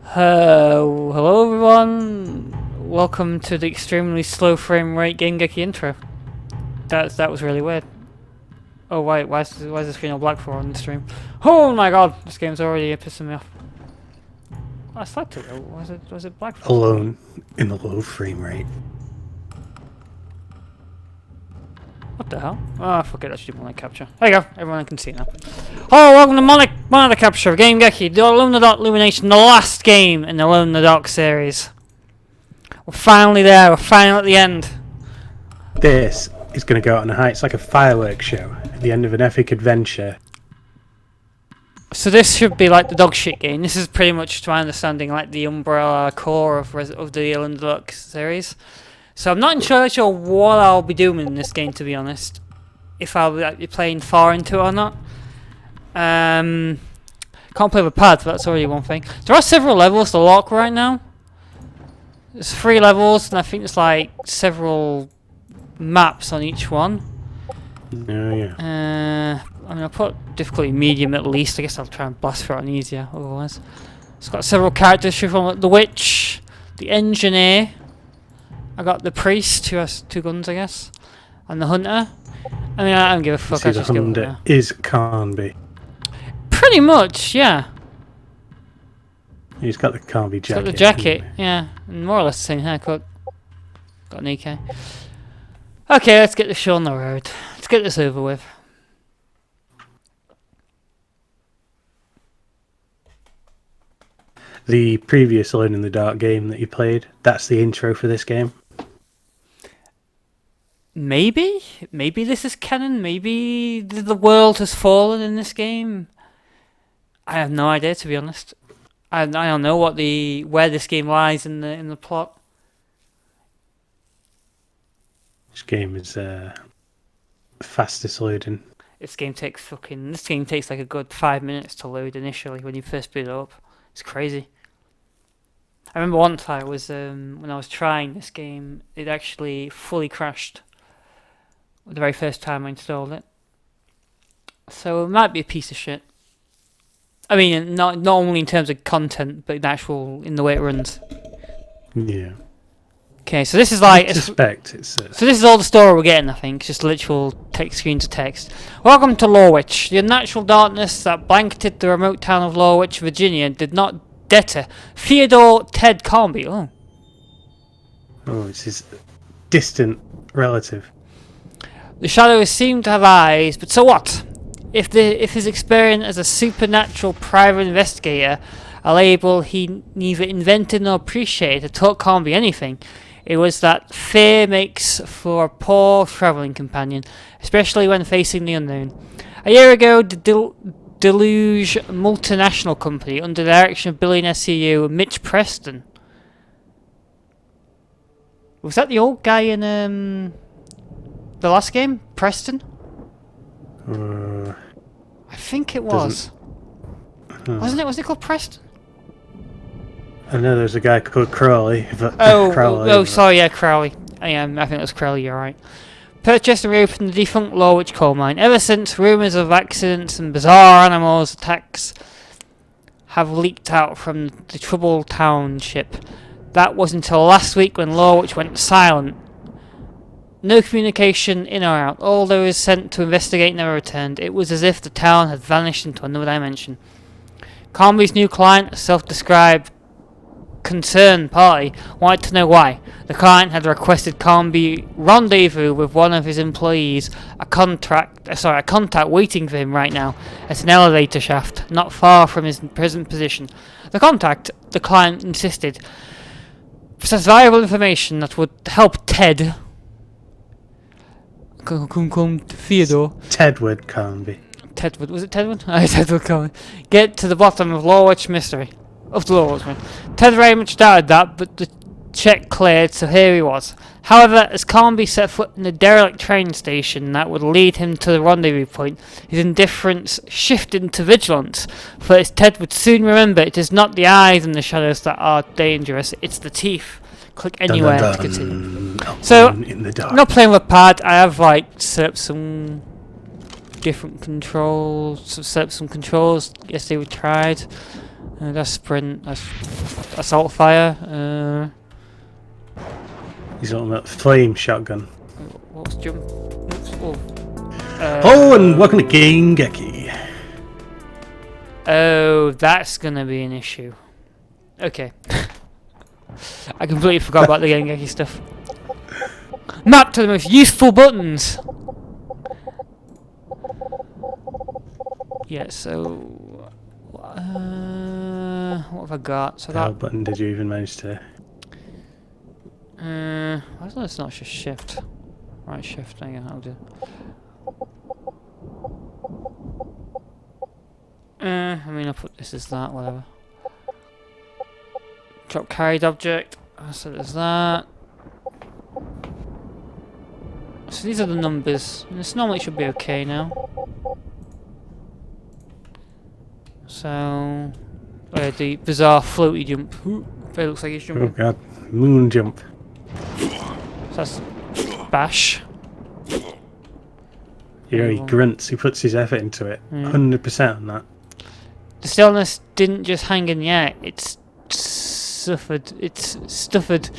Hello everyone. Welcome to the extremely slow frame rate Game-Geki intro. That was really weird. Oh wait, why is the screen all black for on the stream? Oh my god, this game's already pissing me off. I selected it. Was it black for? Alone in the low frame rate. What the hell? Oh fuck it, I should do monitor capture. There you go, everyone can see now. Oh, welcome to monitor capture of Game-Geki, the Illumination, the last game in the Alone in the Dark series. We're finally there, we're finally at the end. This is going to go out on a high. It's like a fireworks show at the end of an epic adventure. So this should be like the dog shit game. This is pretty much, to my understanding, like the umbrella core of the Alone in the Dark series. So I'm not entirely sure what I'll be doing in this game, to be honest. If I'll be playing far into it or not. Can't play with pads, but that's already one thing. There are several levels to lock right now. There's 3 levels, and I think there's like several maps on each one. Oh yeah. I mean, I'll put difficulty medium at least. I guess I'll try and blast for it on easier otherwise. It's got several characters from the witch, the engineer. I got the priest who has 2 guns, I guess, and the hunter. I mean, I don't give a fuck. I The just go hunter there. is Carnby. Pretty much, yeah. He's got the Carnby jacket. He's got the jacket, yeah, and more or less the same haircut. Got an AK. Okay, let's get the show on the road. Let's get this over with. The previous Alone in the Dark game that you played, that's the intro for this game. Maybe this is canon. Maybe the world has fallen in this game. I have no idea, to be honest. I don't know where this game lies in the plot. This game is fastest loading. This game takes like a good 5 minutes to load initially when you first boot it up. It's crazy. I remember once I was when I was trying this game, it actually fully crashed the very first time I installed it. So it might be a piece of shit. I mean, not only in terms of content, but in the way it runs. Yeah. Okay, so this is like I suspect it's. So this is all the story we're getting, I think. Just literal text screen to text. Welcome to Lawwich. The unnatural darkness that blanketed the remote town of Lawwich, Virginia, did not deter Theodore Ted Carnby. Oh, it's his distant relative. The shadows seem to have eyes, but so what? If his experience as a supernatural private investigator, a label he neither invented nor appreciated, taught Carnby anything, it was that fear makes for a poor travelling companion, especially when facing the unknown. A year ago, the Deluge multinational company, under the direction of billionaire CEO Mitch Preston. Was that the old guy in the last game? Preston? I think it was. Wasn't it? Was it called Preston? I know there's a guy called Crowley. But Sorry, yeah, Crowley. I think it was Crowley, you're right. Purchased and reopened the defunct Lawwich coal mine. Ever since, rumours of accidents and bizarre animals attacks have leaked out from the troubled township. That was until last week when Lawwich went silent. No communication in or out. All those sent to investigate never returned. It was as if the town had vanished into another dimension. Carnby's new client, a self-described concerned party, wanted to know why. The client had requested Carnby rendezvous with one of his employees, a contact waiting for him right now at an elevator shaft not far from his present position. The client insisted, possessed valuable information that would help Ted. Theodore. Tedward Carnby. Tedward, was it Tedward? Tedward Carnby. Get to the bottom of Lawwich mystery. Of the Lawwich mystery. Ted very much doubted that, but the check cleared, so here he was. However, as Carnby set foot in the derelict train station that would lead him to the rendezvous point, his indifference shifted into vigilance, for as Ted would soon remember, it is not the eyes and the shadows that are dangerous, it's the teeth. Click anywhere to continue. So, I'm not playing with pad. I have set up some different controls. Set up some controls. Yes, they were tried. That's sprint. That's assault fire. His ultimate flame shotgun. What's jump? And welcome to Game-Geki. Oh, that's gonna be an issue. Okay. I completely forgot about the Game-Geki stuff. Map to the most useful buttons! Yeah, so... what have I got? So How that... button did you even manage to... why is it's not just shift? Right, shift, there you go, I'll do. I mean, I'll put this as that, whatever. Drop carried object, so there's that. So these are the numbers. This normally should be okay now. So, the bizarre floaty jump. It looks like he's jumping. Oh god, moon jump. So that's bash. Yeah, he grunts, he puts his effort into it. 100% on that. The stillness didn't just hang in the air, it's suffered. It's stuffed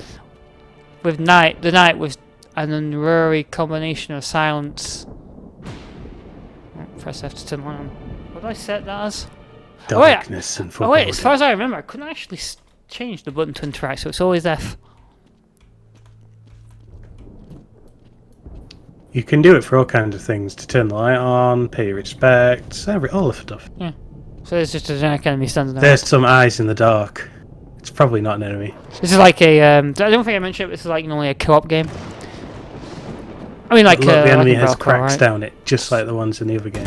with night. The night was an unruly combination of silence. Press F to turn on. What did I set that as? Darkness and oh wait, as far as I remember, I couldn't actually change the button to interact, so it's always F. You can do it for all kinds of things, to turn the light on, pay your respects, all the stuff. Yeah. So there's just a generic enemy standing there. There's some eyes in the dark. It's probably not an enemy. This is like a, I don't think I mentioned it, but this is like normally a co-op game. I mean, like, Look, the enemy like has Velcro, cracks right? down it, just like the ones in the other game.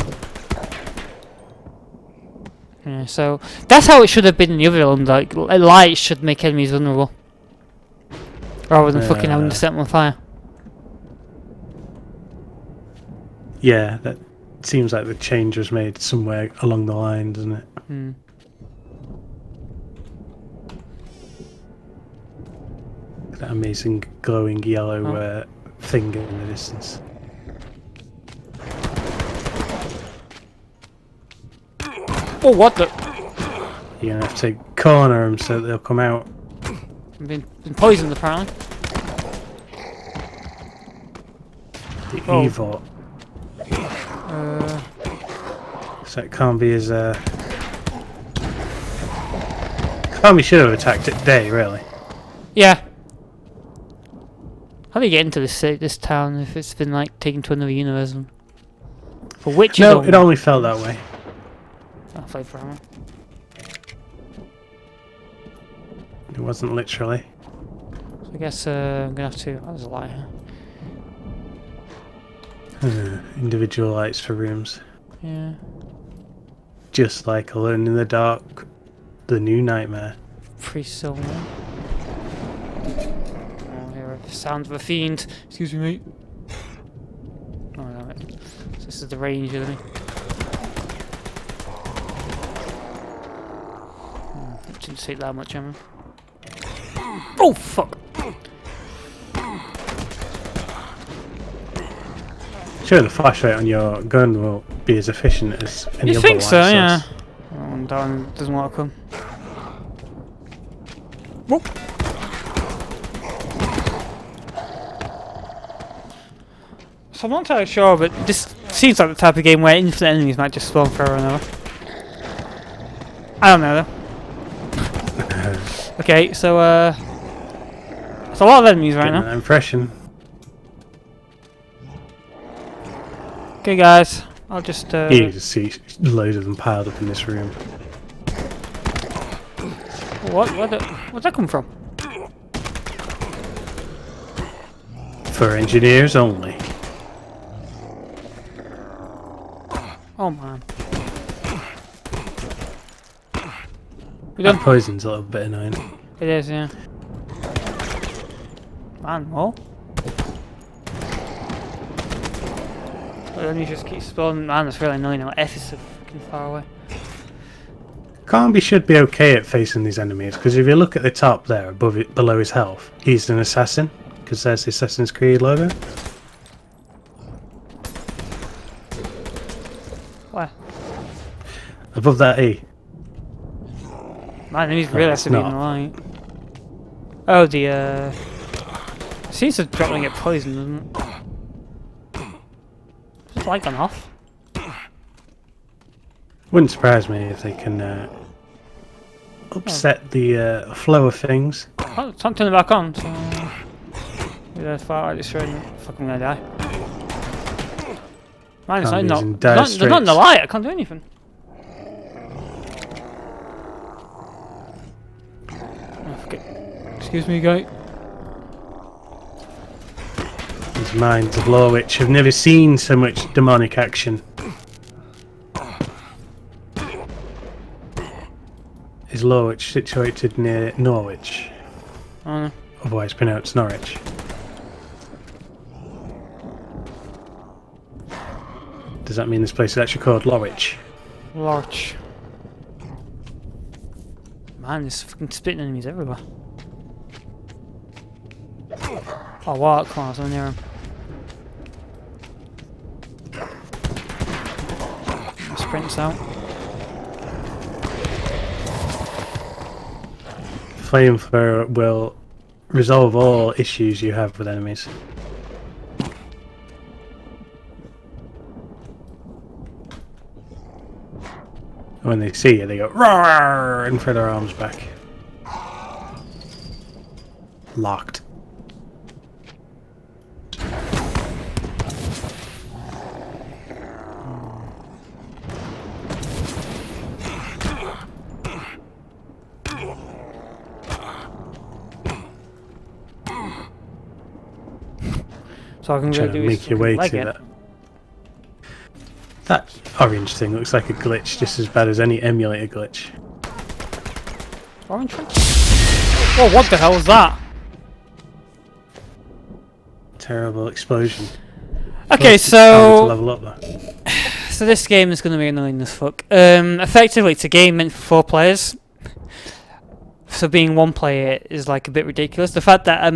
Yeah, so that's how it should have been in the other one. Like, light should make enemies vulnerable, rather than fucking having to set them on fire. Yeah, that seems like the change was made somewhere along the line, doesn't it? Hmm. That amazing glowing yellow thing in the distance. Oh, what the? You're gonna have to corner them so that they'll come out. I've been poisoned apparently. The evil. So it can't be as can't be should have attacked it day, really. Yeah. How do you get into this town if it's been like taken to another universe? For which? No, it only felt that way. I'll play for armor. It wasn't literally. So I guess I'm gonna have to. Oh, there's a light here. Individual lights for rooms. Yeah. Just like Alone in the Dark, the new nightmare. Pre-silver. Oh, here the sound of a fiend. Excuse me, mate. Oh, damn it. So this is the range of me. Didn't take that much ammo. Oh fuck! Sure, the flashlight on your gun will be as efficient as any You other think light so? Yeah. source. Oh, that one doesn't want to come. Whoop. So I'm not entirely sure, but this seems like the type of game where infinite enemies might just spawn forever and ever. I don't know though. Okay, so it's a lot of enemies right Getting now. that impression. Okay, guys, I'll just. You just see loads of them piled up in this room. Where'd that come from? For engineers only. Oh man. We That done? poison's a little bit annoying. It is, yeah. Man, more? But then you just keep spawning. Man, that's really annoying now. F is so fucking far away. Carnby should be okay at facing these enemies, because if you look at the top there, above it, below his health, he's an assassin, because there's the Assassin's Creed logo. Where? Above that E. Man, he's really has to be in the light. Oh, the seems to drop when you get poisoned, doesn't it? Is the light gone off? Wouldn't surprise me if they can upset the flow of things. Oh, it's not turning it back on, so... Yeah, far right, destroying it. Fuck, I'm gonna die. Man, it's not, they're not in the light, I can't do anything. Oh, fuck it. Excuse me, guy. These minds of Lorwich have never seen so much demonic action. Is Lorwich situated near Norwich? Oh no. Otherwise pronounced Norwich. Does that mean this place is actually called Lorwich? Lorch. Man, there's fucking spitting enemies everywhere. Oh, wow, come on, I was so near him. Sprints out. Flamethrower will resolve all issues you have with enemies. When they see you, they go roar and throw their arms back. Locked. So I can Trying really to do make your way to it. that. That orange thing looks like a glitch, just as bad as any emulator glitch. Orange thing? Oh, what the hell was that? Terrible explosion. Okay, To so level up there. so this game is going to be annoying as fuck. Effectively, it's a game meant for 4 players. So being 1 player is like a bit ridiculous. The fact that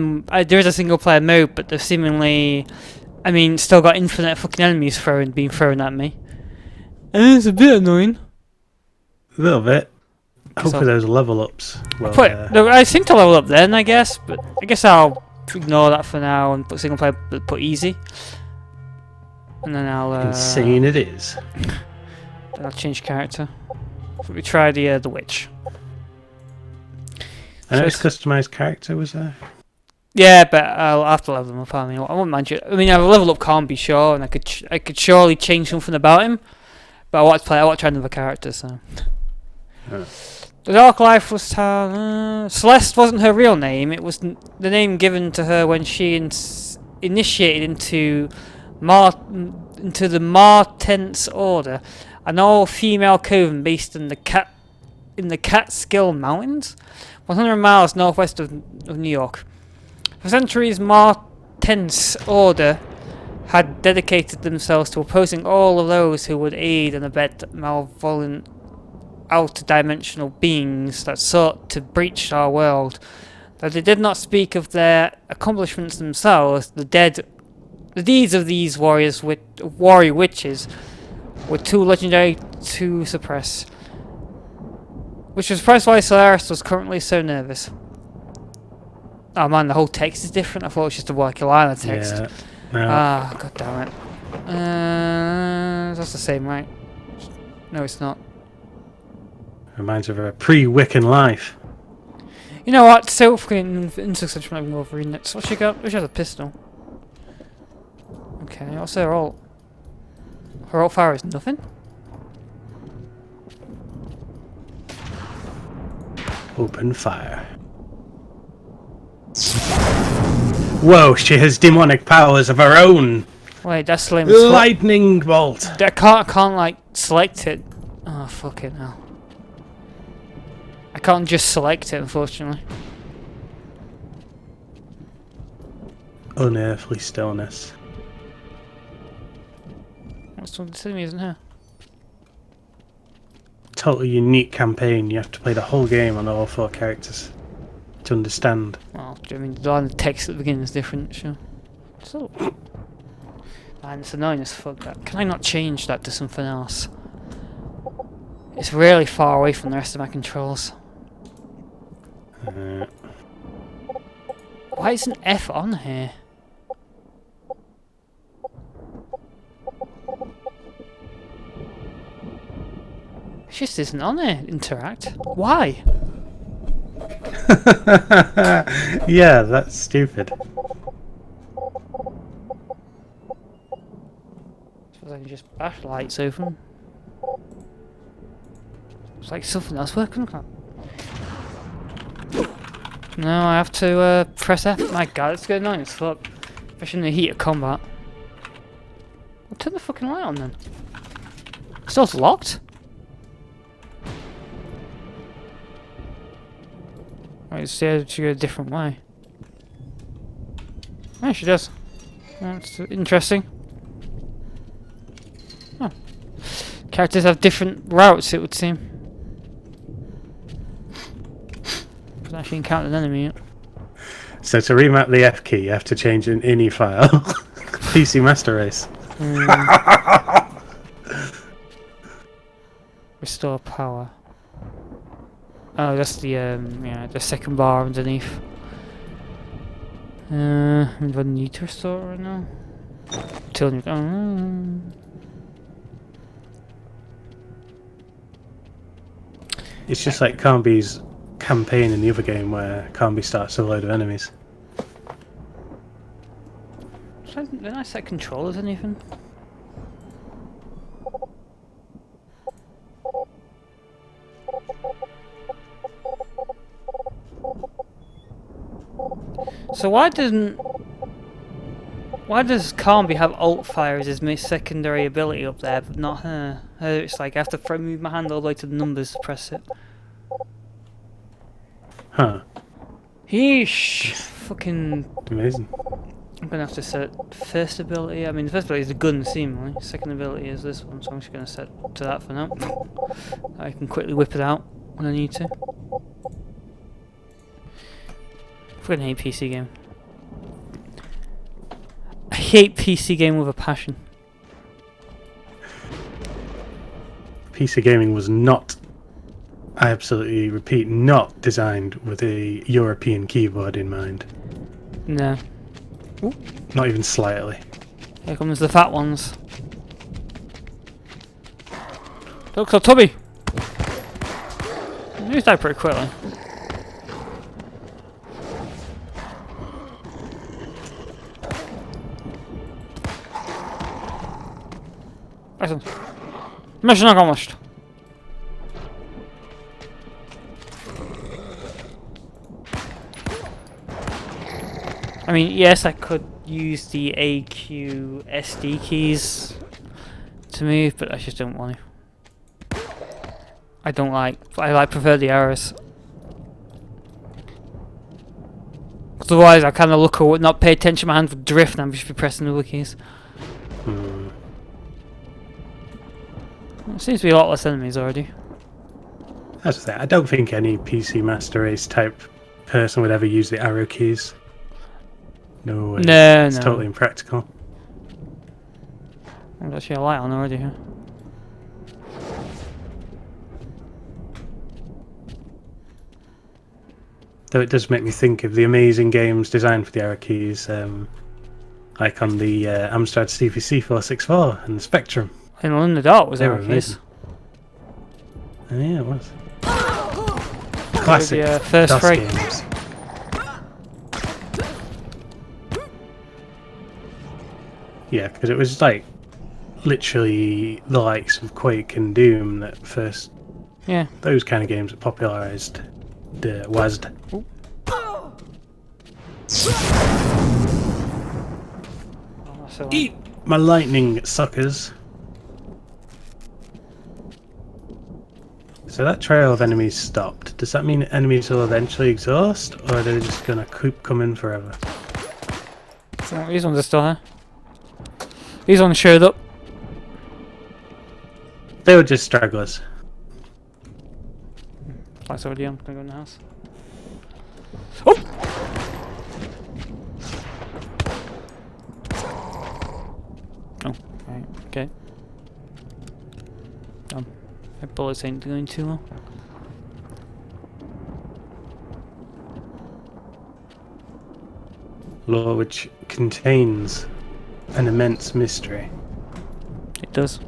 there is a single player mode, but they've seemingly, I mean, still got infinite fucking enemies being thrown at me. And it's a bit annoying. A little bit. Hopefully those level ups will, I seem to level up then, I guess, but I guess I'll ignore that for now and put single player, but put easy. And then I'll insane it is. Then I'll change character. So we try the witch. I noticed customized character was there. Yeah, but I'll have to level them up. I mean, I won't mind you. I mean, a level up can't be sure, and I could surely change something about him. But I want to try another character, so. Oh. The Dark Life was Celeste wasn't her real name. It was the name given to her when she initiated into the Martense Order, an all-female coven based in the Catskill Mountains, 100 miles northwest of New York. For centuries, Martense Order had dedicated themselves to opposing all of those who would aid and abet malevolent outer-dimensional beings that sought to breach our world. Though they did not speak of their accomplishments themselves, the deeds of these warrior witches were too legendary to suppress. Which was perhaps why Solaris was currently so nervous. Oh man, the whole text is different. I thought it was just a line of text. Yeah. No. Ah, god damn it. That's the same, right? No, it's not. Reminds her of a pre-Wiccan life. You know what? So fucking insects from over reading it. So what she got? She has a pistol. Okay, what's her ult? Her ult fire is nothing? Open fire. Whoa, she has demonic powers of her own. Wait, that's slim. Lightning bolt. I can't like select it. Oh fucking hell. I can't just select it, unfortunately. Unearthly stillness. What's the enemy isn't here? Totally unique campaign. You have to play the whole game on all 4 characters to understand. Well, I mean, the line of text at the beginning is different, sure. So, man, it's annoying as fuck. That can I not change that to something else? It's really far away from the rest of my controls. Why isn't F on here? It just isn't on here. Interact. Why? Yeah, that's stupid. Suppose I can just bash lights open. It's like something else working. No, I have to press F. My god, it's getting annoying as fuck. Especially in the heat of combat. Well, turn the fucking light on then. Still it's locked? Wait, so she go a different way. Yeah, she does. That's interesting. Oh. Characters have different routes, it would seem. I've actually encountered an enemy yet. So to remap the F key, you have to change an INI file. PC Master Race. Restore power. Oh, that's the yeah, the second bar underneath. Do I need to restore it right now? Till you. It's just like Carnby's campaign in the other game where Carnby starts with a load of enemies. Didn't I set controllers or anything? So why does Carnby have alt fire as his most secondary ability up there, but not her? Her, it's like I have to move my hand all the way to the numbers to press it. Huh. Yeesh! Fucking. Amazing. I'm gonna have to set first ability. I mean, the first ability is the gun, seemingly. Second ability is this one, so I'm just gonna set to that for now. I can quickly whip it out when I need to. I fucking hate PC game. I hate PC game with a passion. PC gaming was not, I absolutely repeat, not designed with a European keyboard in mind. No. Ooh. Not even slightly. Here comes the fat ones. Look, so Tubby! He's died pretty quickly. Excellent. Mission accomplished. I mean, yes, I could use the AQ SD keys to move, but I just don't want to. I prefer the arrows. Otherwise, I kind of look away, not pay attention, my hands would drift, and I'm just be pressing the other keys. There seems to be a lot less enemies already. That's the thing. I don't think any PC Master Race type person would ever use the arrow keys. No way. No, it's no. totally impractical. There's actually a light on already here. Though it does make me think of the amazing games designed for the arrow keys, like on the Amstrad CPC 464 and the Spectrum. In the Dark was They were arrow keys. amazing. Oh, yeah, it was. Classic The, first DOS frame. games. Yeah, because it was like literally the likes of Quake and Doom that first. Yeah. Those kind of games that popularised the WASD. Oh, so Eat my lightning, suckers! So that trail of enemies stopped. Does that mean enemies will eventually exhaust, or are they just gonna keep coming forever? so these ones are still here. These ones showed up. They were just stragglers. Light's already on. Gonna go in the house. Oh! Oh, right, okay. My bullets ain't going too well. law which contains an immense mystery. It does.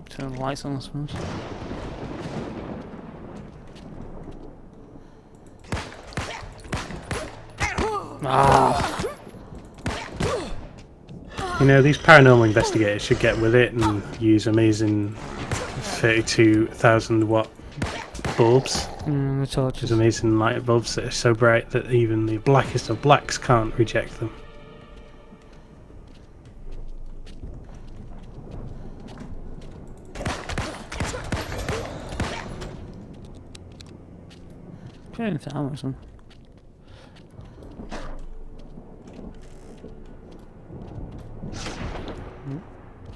Turn the lights on, I suppose. Ah. You know, these paranormal investigators should get with it and use amazing 32,000 watt bulbs. The torches. Those amazing light bulbs that are so bright that even the blackest of blacks can't reject them. Anything for Amazon.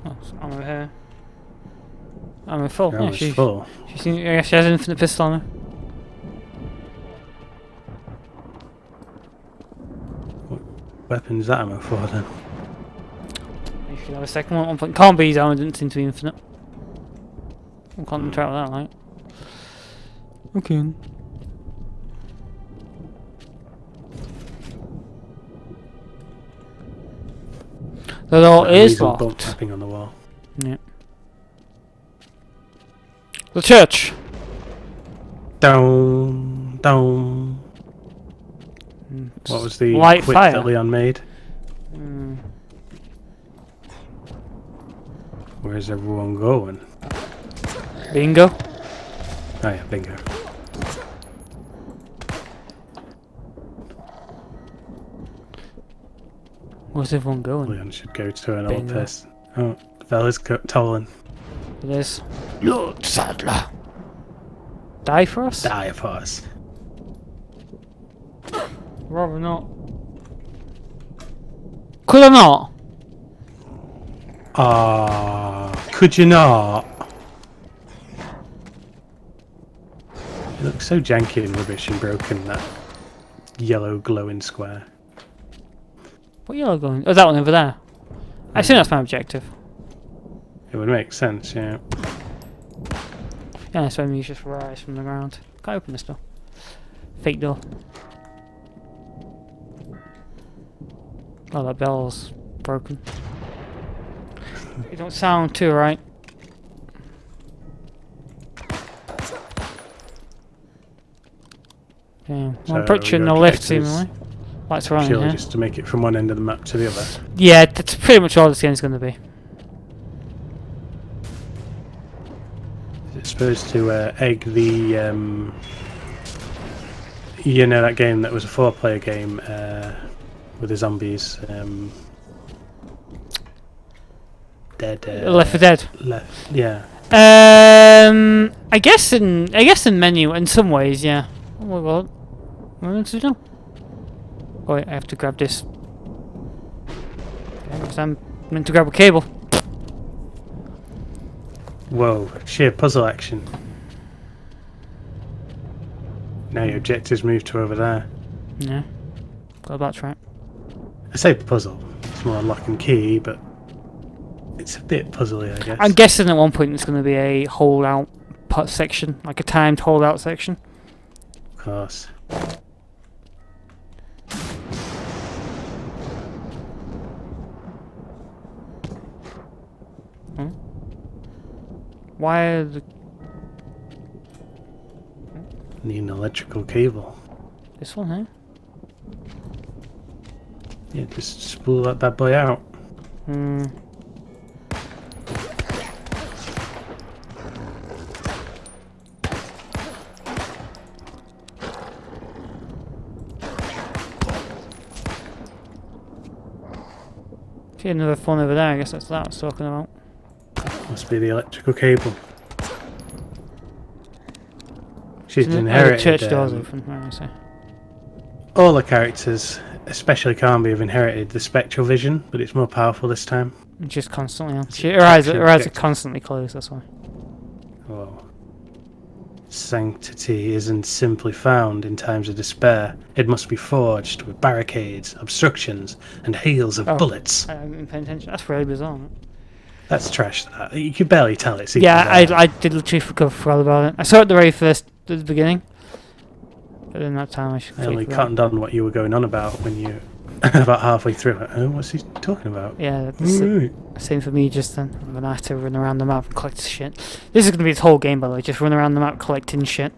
Oh, I'm over here. I'm full. Your Yeah, armor's full. I guess she has an infinite pistol on her. What weapon is that ammo for then? You should have a second one. Point. Can't be his armor, didn't seem to be infinite. I'll concentrate on that, right? Okay. The door is Amazing bump locked. tapping on the wall. Yeah. The church. Down, down. What was the light quip fire that Leon made? Where's everyone going? Bingo. Oh yeah, bingo. Where's everyone going? Leon should go to an old Bingo. person. Oh, the fella's tolling. It is. Lord Sadler. Die for us? Die for us. Rather not. Could I not? Could you not? It looks so janky and rubbish and broken, that yellow glowing square. What yellow going? Oh, that one over there. I assume that's my objective. It would make sense, yeah. Yeah, so you just rise from the ground. Can't open this door. Fake door. Oh, that bell's broken. It don't sound too right. Damn. Well, I'm So pretty sure your no lift objective is seemingly. Lights are on in Purely here. just to make it from one end of the map to the other. Yeah, that's pretty much all this game's going to be. It's supposed to egg the, you know, that game that was a 4-player game with the zombies. Dead. Left 4 Dead. Left, yeah. I guess in menu in some ways, yeah. Oh my god. What am I meant to do now? Oh wait, I have to grab this. Okay, because I'm meant to grab a cable. Whoa, sheer puzzle action. Now your objectives move to over there. Yeah. Got a backtrack. I say puzzle. It's more lock and key, but it's a bit puzzly, I guess. I'm guessing at one point there's going to be a holdout section, like a timed holdout section. Of course. Why are the... Need an electrical cable. This one here? Yeah, just spool that bad boy out. Hmm. See another phone over there, I guess that's that I was talking about. Must be the electrical cable. She's The inherited. church doors open, right, I see. All the characters, especially Carnby, have inherited the spectral vision, but it's more powerful this time. Just constantly on. Her eyes are objective. constantly closed, that's why. Whoa. Sanctity isn't simply found in times of despair. It must be forged with barricades, obstructions, and hails of bullets. I haven't been paying attention. That's really bizarre. Isn't it? That's trash. That you can barely tell it's. Yeah, I did literally forgot about it. I saw it the very first at the beginning, but then that time I only cottoned on what you were going on about when you about halfway through. Oh, what's he talking about? Yeah, that's same for me just then. I'm gonna have to run around the map and collect shit. This is gonna be this whole game, by the way. Just run around the map collecting shit.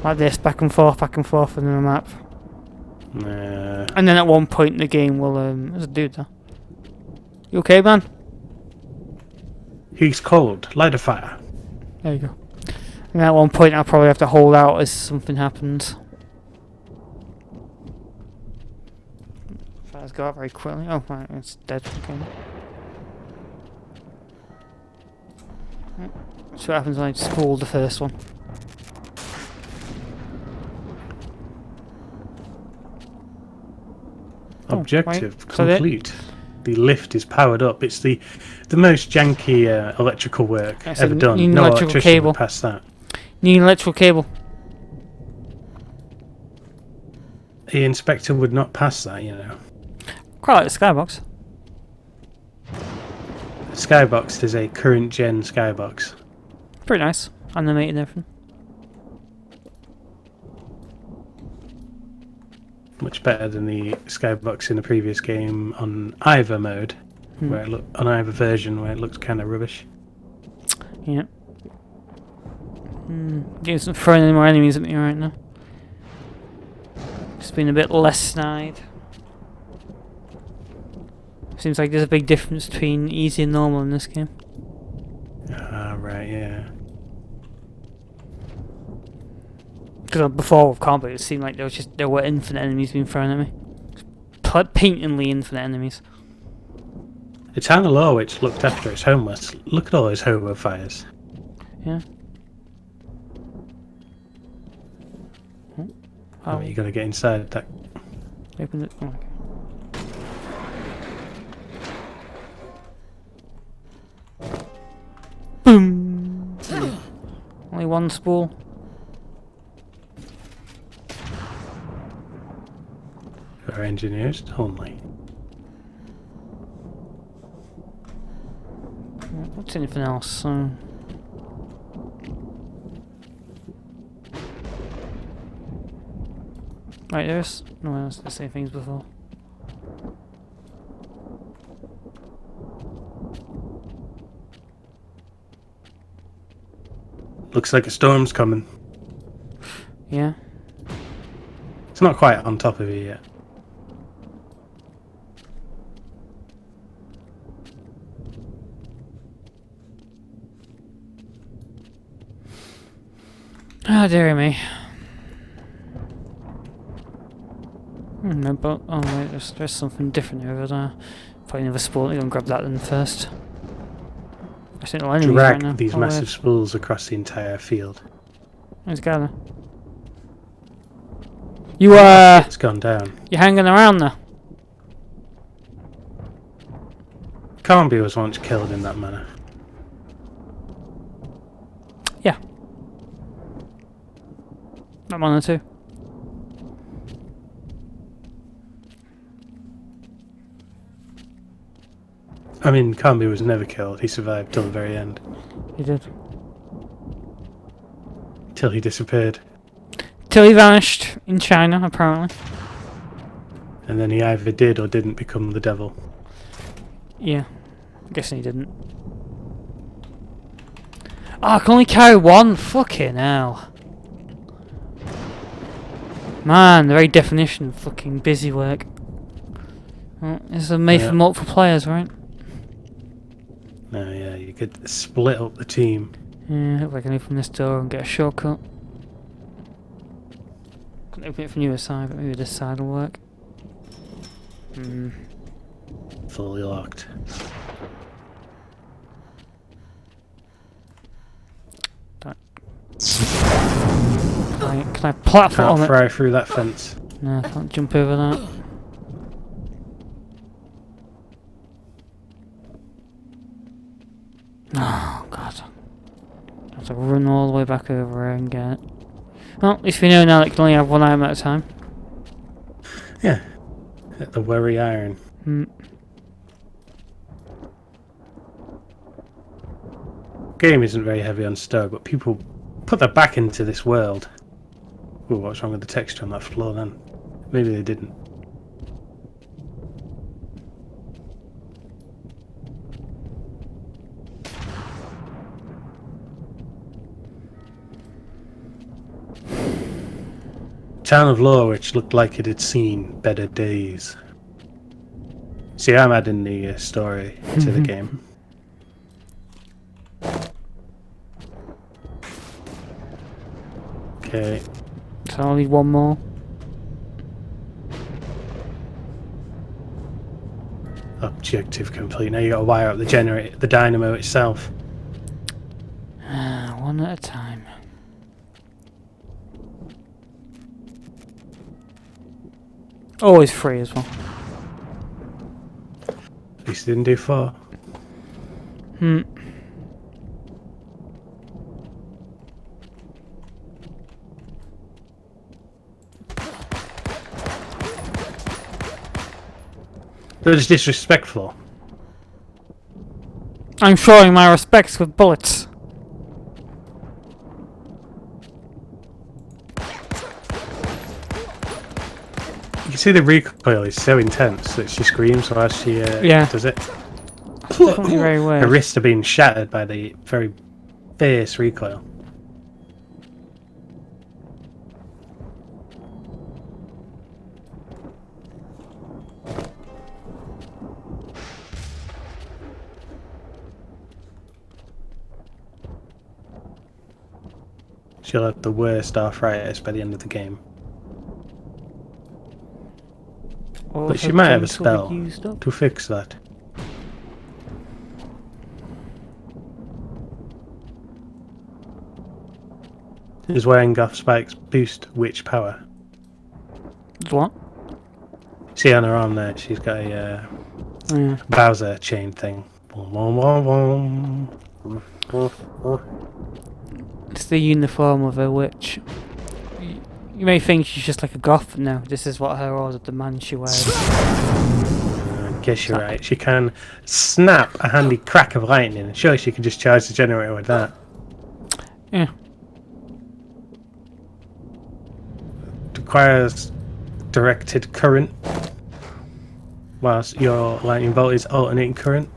Like this, back and forth on the map. And then at one point in the game, we'll there's a dude there. You okay, man? He's cold. Light a fire. There you go. And at one point, I'll probably have to hold out as something happens. Fire's go out very quickly. Oh, right, it's dead. Okay. So what happens when I spool the first one? Objective complete. The lift is powered up. It's the most janky electrical work ever done. No electrician would pass that. Need an electrical cable. The inspector would not pass that, you know. Quite like the skybox. The skybox is a current gen skybox. Pretty nice. Animated and everything. Much better than the skybox in the previous game on either mode, where it on either version where it looks kind of rubbish. Yeah. Game's not throwing any more enemies at me right now. Just been a bit less snide. Seems like there's a big difference between easy and normal in this game. Ah, right, yeah. Because before with combat, it seemed like there were infinite enemies being thrown at me. Paintingly infinite enemies. It's Hannah Law which looked after its homeless. Look at all those hobo fires. Yeah. Oh, you gotta get inside that. Open it. Oh, okay. Boom! Only one spool. For engineers only. What's anything else? Right, there's no one else to say things before. Looks like a storm's coming. Yeah. It's not quite on top of you yet. Ah, dearie me. No, but oh wait, there's something different over there. Probably another spool. I'm gonna grab that then first. I think no enemies right now. Drag these massive spools across the entire field. There's a guy there. You it's gone down. You're hanging around there. Carnby was once killed in that manner. Yeah. I'm on there too. I mean, Carnby was never killed. He survived till the very end. He did. Till he disappeared. Till he vanished in China, apparently. And then he either did or didn't become the devil. Yeah. I'm guessing he didn't. Oh, I can only carry one? Fucking hell. Man, the very definition of fucking busy work. Well, it's made for multiple players, right? No, yeah, you could split up the team. Yeah, hope I can open this door and get a shortcut. Can open it from the other side, but maybe this side will work. Fully locked. Can I platform on it? Can't fly through that fence. No, I can't jump over that. Oh god. So run all the way back over here and get it. Well, at least we know now that you can only have one item at a time. Yeah. At the Worry Iron. Game isn't very heavy on story, but people put their back into this world. Ooh, what's wrong with the texture on that floor then? Maybe they didn't. Town of Law, which looked like it had seen better days. See, I'm adding the story to the game. Okay. So I'll need one more. Objective complete. Now you got to wire up the generator, the dynamo itself. One at a time. Always free as well. At least it didn't do 4. That was disrespectful. I'm showing my respects with bullets. You can see the recoil is so intense that she screams while she does it. Definitely very weird. Her wrists are being shattered by the very fierce recoil. She'll have the worst arthritis by the end of the game. But she might have a spell to fix that. Does wearing Goth spikes boost witch power? What? See on her arm there, she's got a Bowser chain thing. It's the uniform of a witch. You may think she's just like a goth, but no, this is what her orders demand she wears. I guess you're right. She can snap a handy crack of lightning. Surely she can just charge the generator with that. Yeah. Requires directed current, whilst your lightning bolt is alternating current.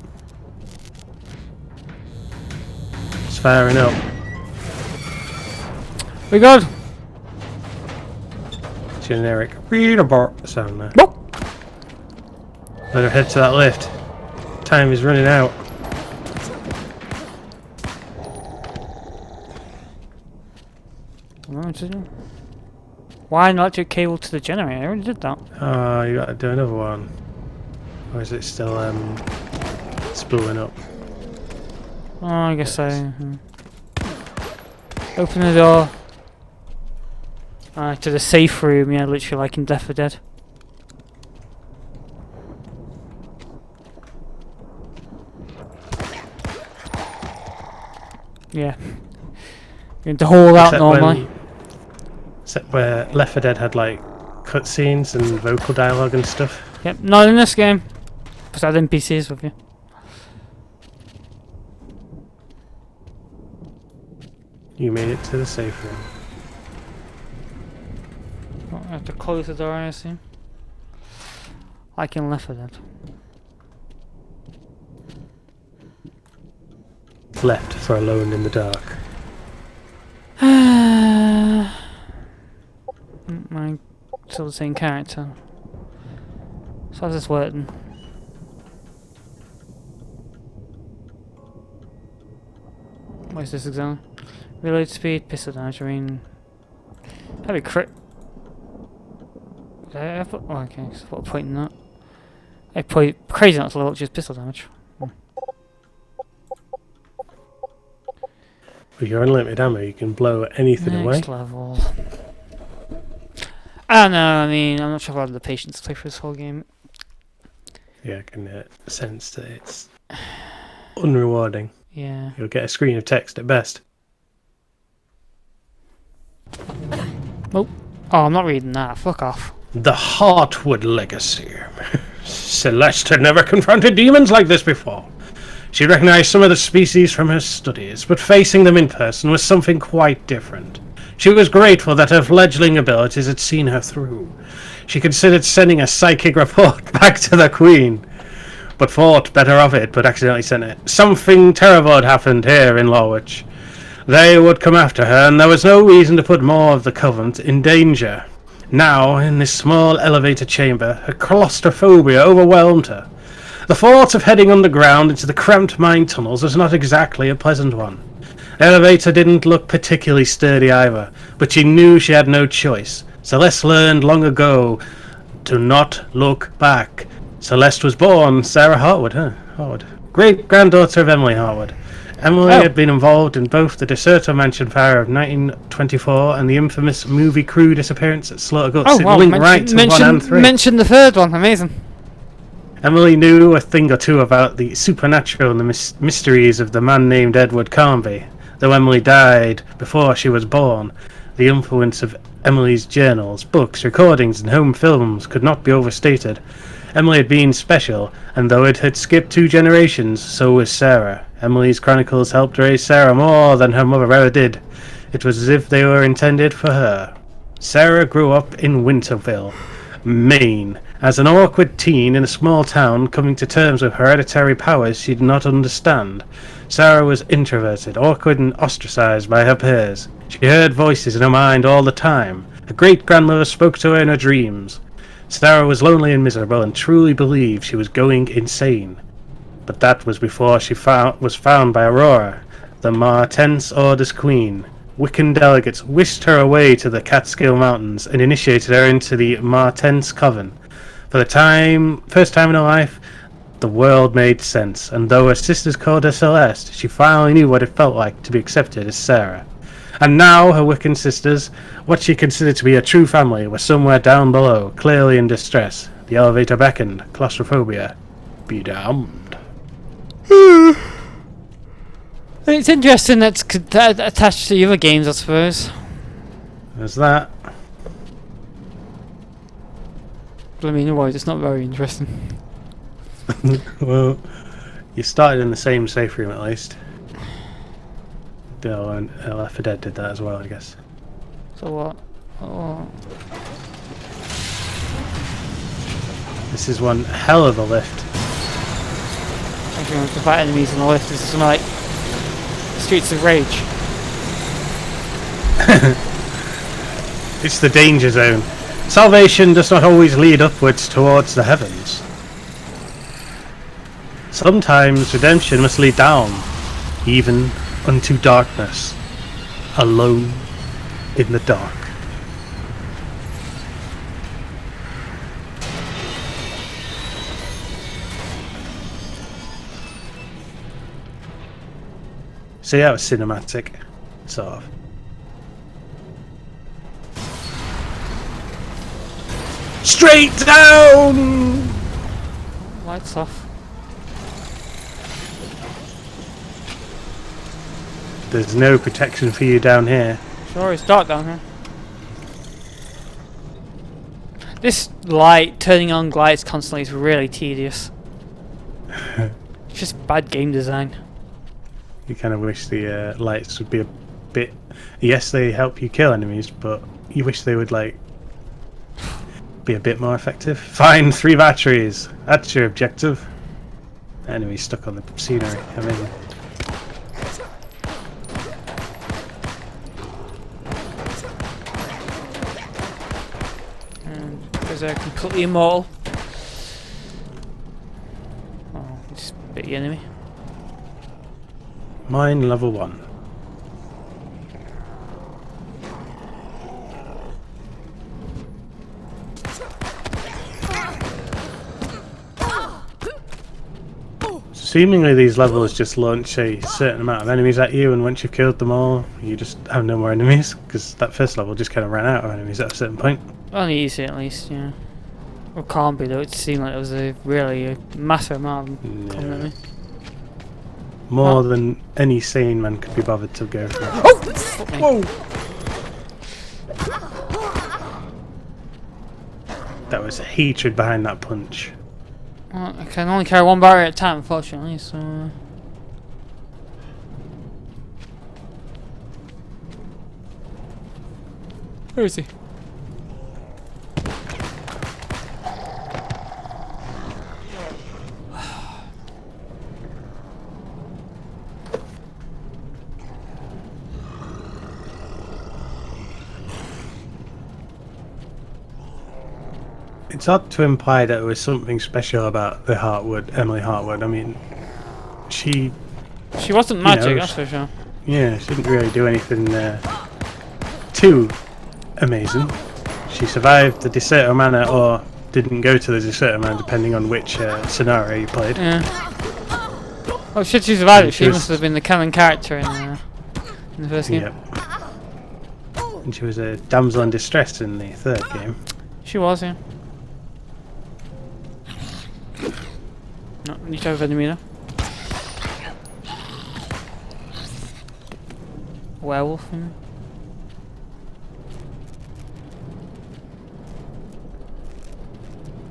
It's firing up. We good. Generic read about sound there. Whoop. Let her head to that lift. Time is running out. Why an electric cable to the generator? I already did that. Oh, you gotta do another one. Or is it still spooling up? Oh, I guess so. Open the door. To the safe room, yeah, literally like in Death for Dead. Yeah. You're going to haul out normally. Except where Left 4 Dead had like cutscenes and vocal dialogue and stuff. Yep, not in this game. Because I had NPCs with you. You made it to the safe room. Oh, I have to close the door, I assume. Like in Left 4 Dead. Left for alone in the dark. My still the same character. So how's this working? What is this exam? Reload speed, pistol damage, I mean... Probably crit... I thought, oh, okay, so what a point in that? I probably crazy not to level up just pistol damage. With your unlimited ammo, you can blow anything away. Next level. I don't know, I mean, I'm not sure if I have the patience to play for this whole game. Yeah, I can sense that it's unrewarding. Yeah. You'll get a screen of text at best. Oh, I'm not reading that. Fuck off. The Heartwood Legacy. Celeste had never confronted demons like this before. She recognized some of the species from her studies, but facing them in person was something quite different. She was grateful that her fledgling abilities had seen her through. She considered sending a psychic report back to the Queen, but thought better of it, but accidentally sent it. Something terrible had happened here in Lorwich. They would come after her, and there was no reason to put more of the Covenant in danger. Now, in this small elevator chamber, her claustrophobia overwhelmed her. The thought of heading underground into the cramped mine tunnels was not exactly a pleasant one. The elevator didn't look particularly sturdy either, but she knew she had no choice. Celeste learned long ago to not look back. Celeste was born Sarah Hartwood, Hartwood, great-granddaughter of Emily Hartwood. Emily had been involved in both the DeSerto Mansion fire of 1924 and the infamous movie crew disappearance at Slaughter Guts. Linked right to 1 and 3. Mention the third one, amazing. Emily knew a thing or two about the supernatural and the mysteries of the man named Edward Carnby. Though Emily died before she was born, the influence of Emily's journals, books, recordings and home films could not be overstated. Emily had been special, and though it had skipped 2 generations, so was Sarah. Emily's chronicles helped raise Sarah more than her mother ever did. It was as if they were intended for her. Sarah grew up in Winterville, Maine. As an awkward teen in a small town, coming to terms with hereditary powers she did not understand. Sarah was introverted, awkward and ostracized by her peers. She heard voices in her mind all the time. Her great-grandmother spoke to her in her dreams. Sarah was lonely and miserable and truly believed she was going insane. But that was before she was found by Aurora, the Martense Order's queen. Wiccan delegates whisked her away to the Catskill Mountains and initiated her into the Martense Coven. For the first time in her life, the world made sense, and though her sisters called her Celeste, she finally knew what it felt like to be accepted as Sarah. And now her Wiccan sisters, what she considered to be a true family, were somewhere down below, clearly in distress. The elevator beckoned. Claustrophobia. Be damned. It's interesting that's attached to the other games, I suppose. There's that. But I mean, otherwise it's not very interesting. Well, you started in the same safe room at least. And Left 4 Dead did that as well, I guess. So what? Oh. This is one hell of a lift. If you want to fight enemies on the lift, this is like Streets of Rage. It's the danger zone. Salvation does not always lead upwards towards the heavens. Sometimes redemption must lead down, even unto darkness, alone in the dark. See, that was cinematic, sort of. Straight down! Lights off. There's no protection for you down here. Sure, it's dark down here. This light, turning on lights constantly is really tedious. It's just bad game design. You kind of wish the lights would be a bit... Yes, they help you kill enemies, but you wish they would, like, be a bit more effective. Find 3 batteries. That's your objective. Enemies stuck on the scenery. Amazing. And there's a completely immortal. Oh, just bit the enemy. Mine level 1. Seemingly these levels just launch a certain amount of enemies at you, and once you've killed them all, you just have no more enemies, because that first level just kind of ran out of enemies at a certain point. Only easy at least, yeah. Or can't be though, it seemed like there was a massive amount of them coming at me. More than any sane man could be bothered to go through. Oh! Fuck me. Whoa! That was hatred behind that punch. Well, I can only carry one barrier at a time, unfortunately, so... Where is he? It's odd to imply that there was something special about the Emily Hartwood. I mean, she wasn't magic, that's for sure. Yeah, she didn't really do anything too amazing. She survived the Deserter Manor, or didn't go to the Deserter Manor, depending on which scenario you played. Yeah. Oh shit, she survived it. She must have been the canon character in the first game. Yep. And she was a damsel in distress in the third game. She was, yeah. No, need to have enemy now. Werewolf, you know?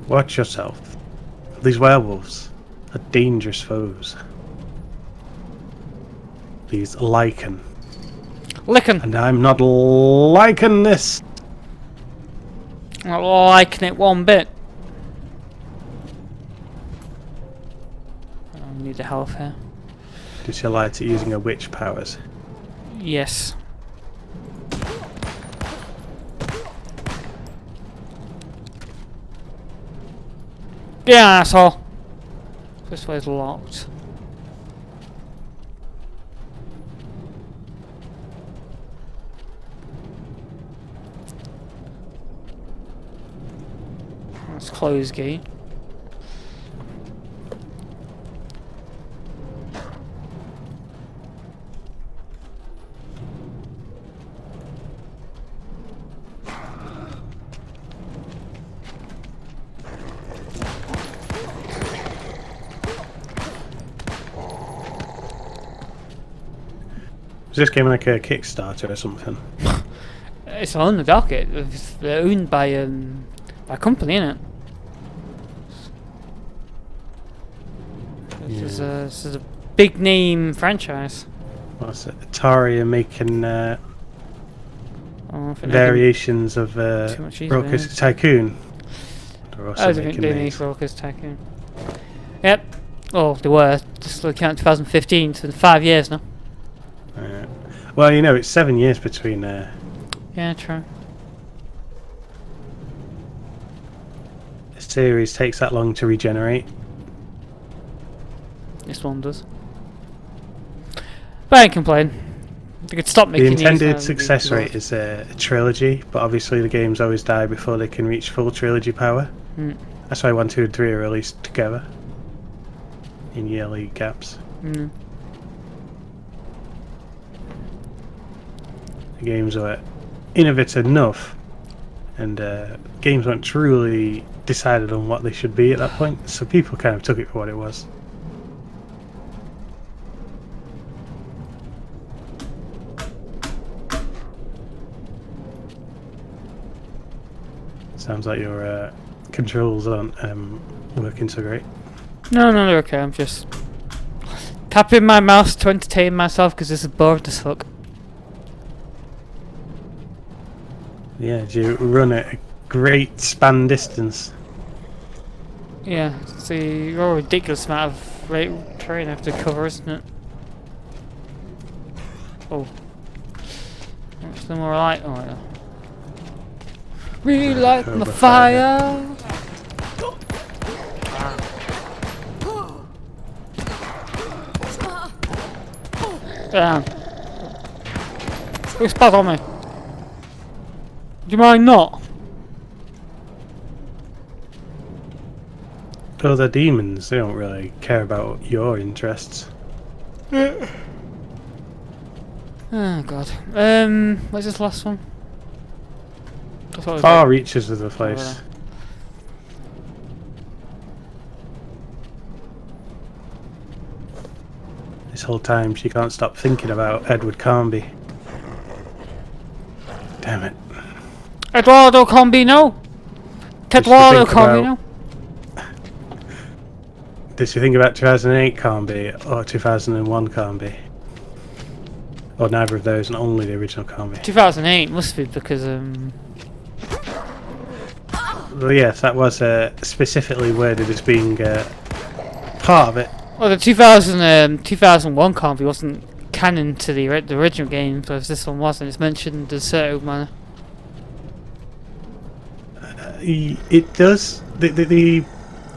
Watch yourself. These werewolves are dangerous foes. These lichen. Lichen! And I'm not liking this! Not liking it one bit. I need the health here. Did she lie to using her witch powers? Yes. Yeah, asshole. This way's locked. Let's close gate. Is this game like a Kickstarter or something? It's on the docket. They're owned by a company, innit? This is a big name franchise. What's it? Atari are making I think variations of Rockers Tycoon. I don't think they make Rockers Tycoon. Yep. Oh, they were. Just looking at 2015, so 5 years now. Well, you know, it's 7 years between. Yeah, true. A series takes that long to regenerate. This one does. But I ain't complain. They could stop making The intended these, success rate is a trilogy, but obviously the games always die before they can reach full trilogy power. Mm. That's why 1, 2, and 3 are released together in yearly gaps. Mm. The games were innovative enough, and games weren't truly decided on what they should be at that point, so people kind of took it for what it was. Sounds like your controls aren't working so great. No, they're okay. I'm just tapping my mouse to entertain myself because this is boring as fuck. Yeah, do you run at a great span distance? Yeah, it's a ridiculous amount of terrain I have to cover, isn't it? Oh. Much the more light. Oh, yeah. Relight the fire! Damn. Quick spot on me. Do you mind not? Oh, they're demons. They don't really care about your interests. Oh god. What's this last one? Far reaches of the place. This whole time she can't stop thinking about Edward Carnby. Damn it. Eduardo Combi, no! Tedwalo Combi, Did you think about 2008 Combi or 2001 Combi? Or neither of those and only the original Combi? 2008 must be because Well, yes, that was specifically worded as being part of it. well, the 2001 Combi wasn't canon to the original game, but this one wasn't. It's mentioned in a certain manner. It does. The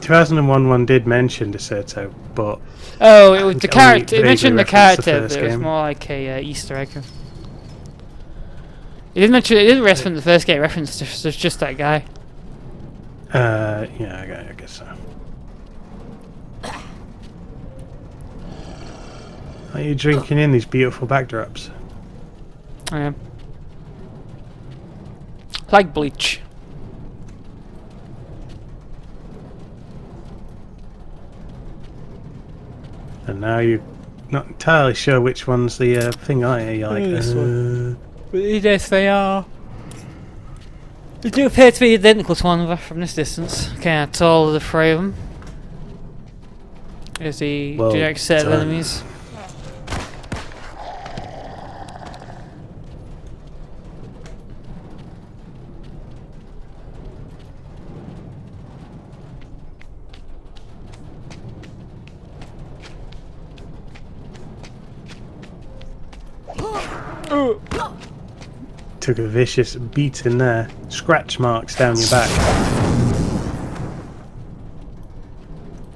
2001 one did mention Deserto, but Oh, it was the character. It vaguely mentioned the referenced the character, first but it was game. more like a Easter egg. It didn't mention. It didn't reference the first game. It referenced just that guy. Yeah, I guess so. Are you drinking in these beautiful backdrops? I am. Like bleach. And now you're not entirely sure which one's the thing, are you? You're like, This one. Yes, they are. They do appear to be identical to one another from this distance. Can't tell the three of them. There's the Well generic set of done. enemies. Took a vicious beating there. Scratch marks down your back.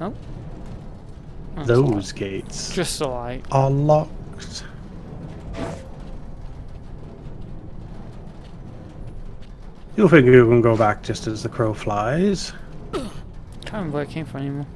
Oh. That's Those gates just a light. are locked. You'll think you can go back just as the crow flies. Can't remember where it came from anymore.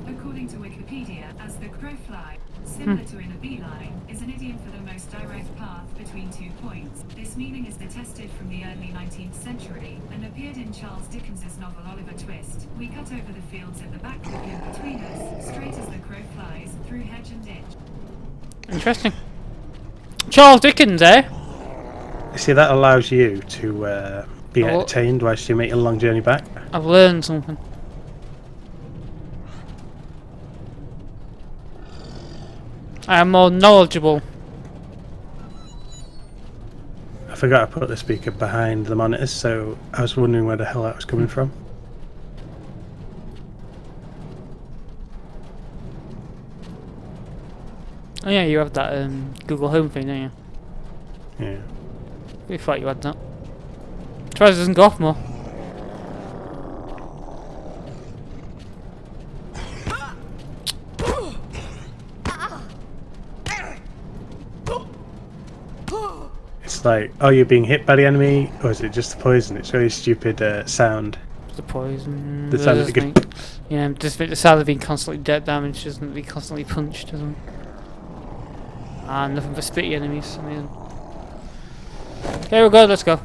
According to Wikipedia, as the crow flies, similar to in a beeline, is an idiom for the most direct path between 2 points. This meaning is attested from the early 19th century and appeared in Charles Dickens's novel Oliver Twist. We cut over the fields at the back of in between us, straight as the crow flies, through hedge and ditch. Interesting. Charles Dickens, eh? You see, that allows you to be Oh. entertained whilst you make a long journey back. I've learned something. I am more knowledgeable. I forgot to put the speaker behind the monitors, so I was wondering where the hell that was coming from. Oh yeah, you have that Google Home thing, don't you? Yeah. We thought you had that. Try it doesn't go off more. It's like, oh, you're being hit by the enemy, or is it just the poison? It's really stupid sound. The poison. The sound that you could... Yeah, just make the sound of being constantly dead damage, doesn't be constantly punched, doesn't it? Ah, nothing but spitty enemies. Amazing. Okay, we're good, let's go.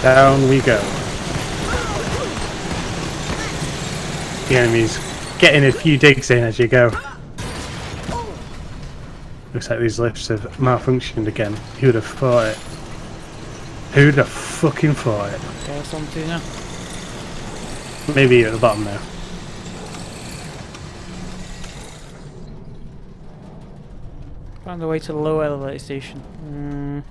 Down we go. The enemy's getting a few digs in as you go. Looks like these lifts have malfunctioned again. Who'd have thought it? Who'd have fucking thought it? Okay, that's on to now. Maybe at the bottom now. Found the way to the low elevator station.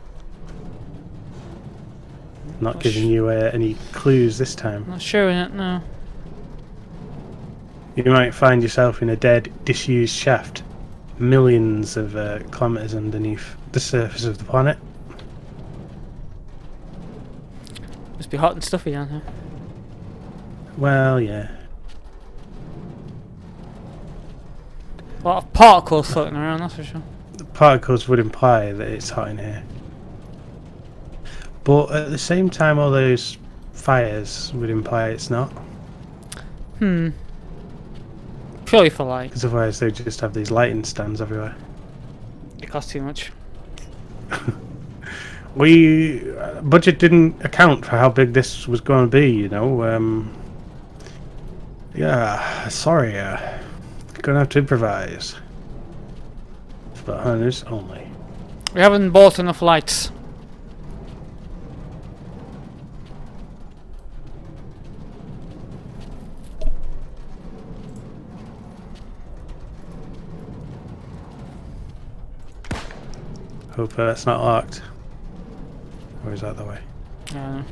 Not giving you any clues this time. Not showing it, no. You might find yourself in a dead, disused shaft, millions of kilometers underneath the surface of the planet. Must be hot and stuffy down here. Well, yeah. A lot of particles floating around, that's for sure. The particles would imply that it's hot in here. But at the same time, all those fires would imply it's not. Purely for light. Because otherwise they'd just have these lighting stands everywhere. It costs too much. Budget didn't account for how big this was going to be, you know. Yeah, sorry, gonna have to improvise. For hunters only. We haven't bought enough lights. Hope that's not locked. Or is that the way? Yeah.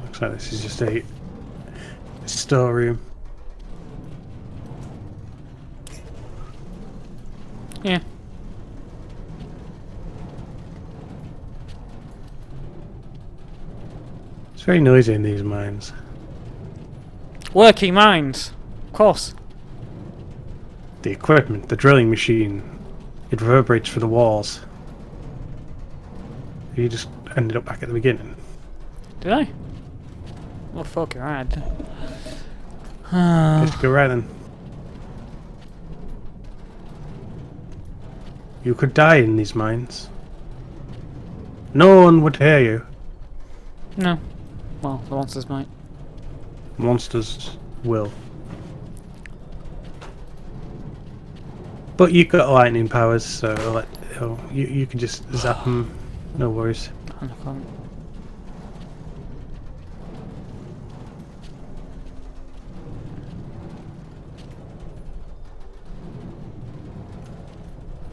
Looks like this is just a storeroom. Yeah. It's very noisy in these mines. Working mines. Of course. The equipment, the drilling machine, it reverberates through the walls. You just ended up back at the beginning. Did I? Well, fuck it, right. Guess go right then. You could die in these mines. No one would hear you. No. Well, the monsters might. Monsters will. But you've got lightning powers, so like, you can just zap them. No worries. I can't.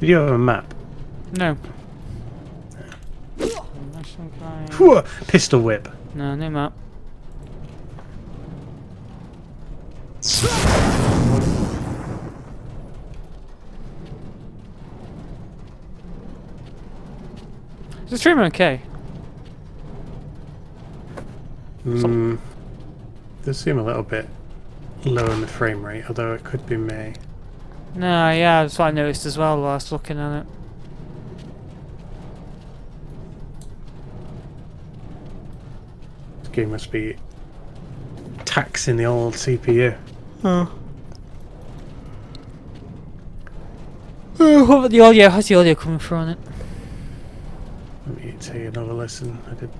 Did you have a map? No. Pistol whip. No, no map. Is the stream okay? Does seem a little bit low in the frame rate, although it could be me. No, yeah, that's what I noticed as well while I was looking at it. This game must be taxing the old CPU. Oh. What about the audio? How's the audio coming through on it? Let me take another listen. I did.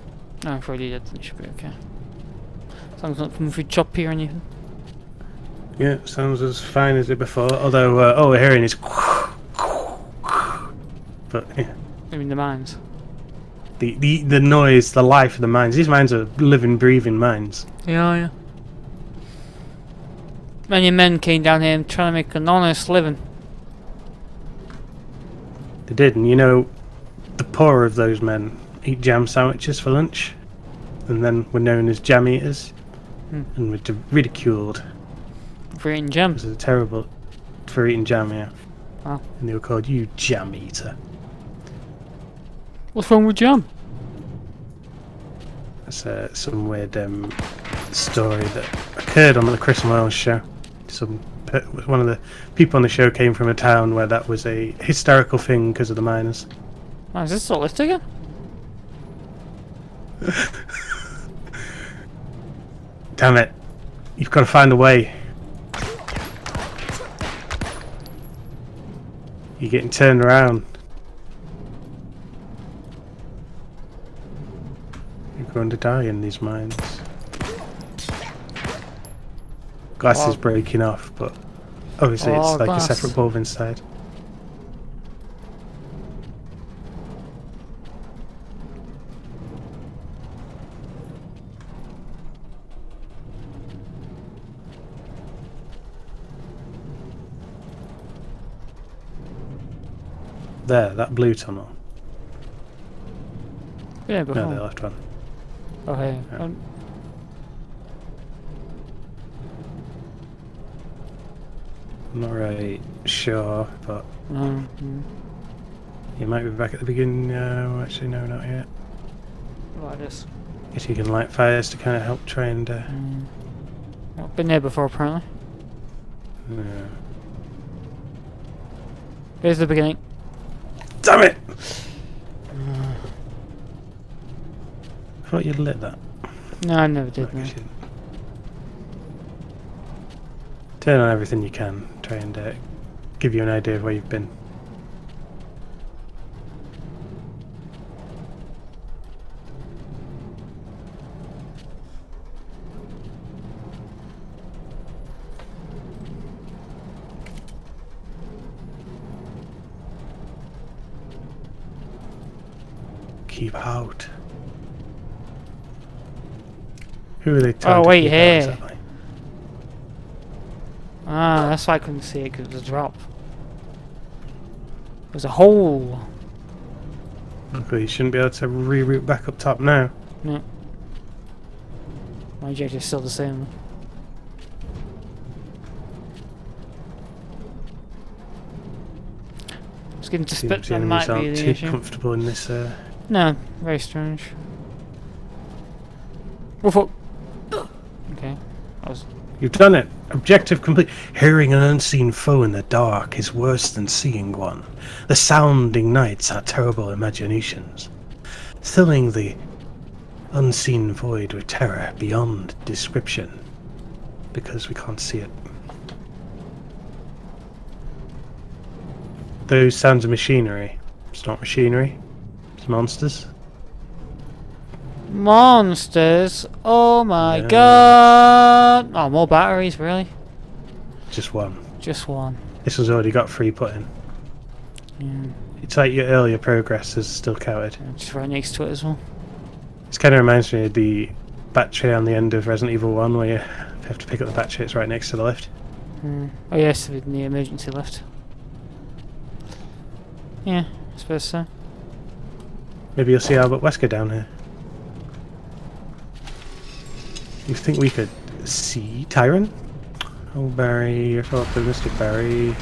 No, I've already did. It should be okay. As long as it's not coming through choppy or anything. Yeah, sounds as fine as it before. Although all we're hearing is. But yeah, I mean the mines. the noise, the life of the mines. These mines are living, breathing mines. Yeah, yeah. Many men came down here trying to make an honest living. They did, and you know, the poor of those men eat jam sandwiches for lunch, and then were known as jam eaters, and were ridiculed. For eating jam. It was terrible for eating jam, yeah. Wow. And they were called, "You jam eater." What's wrong with jam? That's some weird story that occurred on the Chris Miles show. One of the people on the show came from a town where that was a hysterical thing because of the miners. Oh, is this still lit again? Damn it. You've got to find a way. You're getting turned around. You're going to die in these mines. Glass is breaking off, but obviously it's like glass. a separate bulb inside. There, that blue tunnel. Yeah, before. No, the left one. Oh, hey. Yeah. I'm not really sure, but you might be back at the beginning. Actually, no, not yet. Like this. Guess you can light fires to kind of help try and. Well, been there before, apparently. Yeah. Here's the beginning. Damn it! I thought you'd lit that. No, I never did. No, No. you shouldn't. Turn on everything you can. Try and give you an idea of where you've been. keep out. Who are they trying Oh, to wait, keep out here. exactly? Ah, that's why I couldn't see it, because it was a drop. There's a hole. Okay, you shouldn't be able to reroute back up top now. No. My objective's still the same. I was getting to spit Seems the that might enemies be aren't the too issue. comfortable in this. No, very strange. Oh fuck. Okay, that was. You've done it. Objective complete. Hearing an unseen foe in the dark is worse than seeing one. The sounding nights are terrible imaginations, filling the unseen void with terror beyond description. Because we can't see it. Those sounds of machinery. It's not machinery. It's monsters. Monsters! Oh my Yeah. god! Oh, more batteries, really? Just one. Just one. This has already got 3 put in. Yeah, It's like your earlier progress is still counted. just right next to it as well. This kind of reminds me of the battery on the end of Resident Evil 1 where you have to pick up the battery, it's right next to the lift. Oh yes, in the emergency lift. Yeah, I suppose so. Maybe you'll see Albert Wesker down here. You think we could see Tyron? Oh, Barry, you're so optimistic, Barry.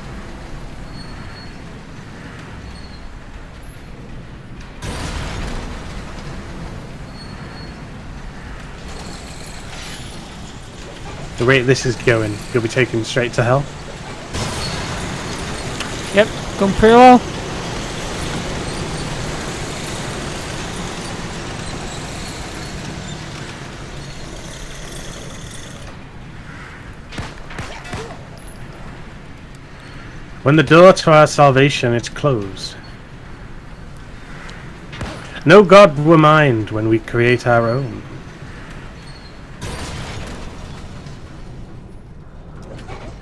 The rate this is going, you'll be taken straight to hell. Yep, going pretty well. When the door to our salvation is closed. No God will mind when we create our own.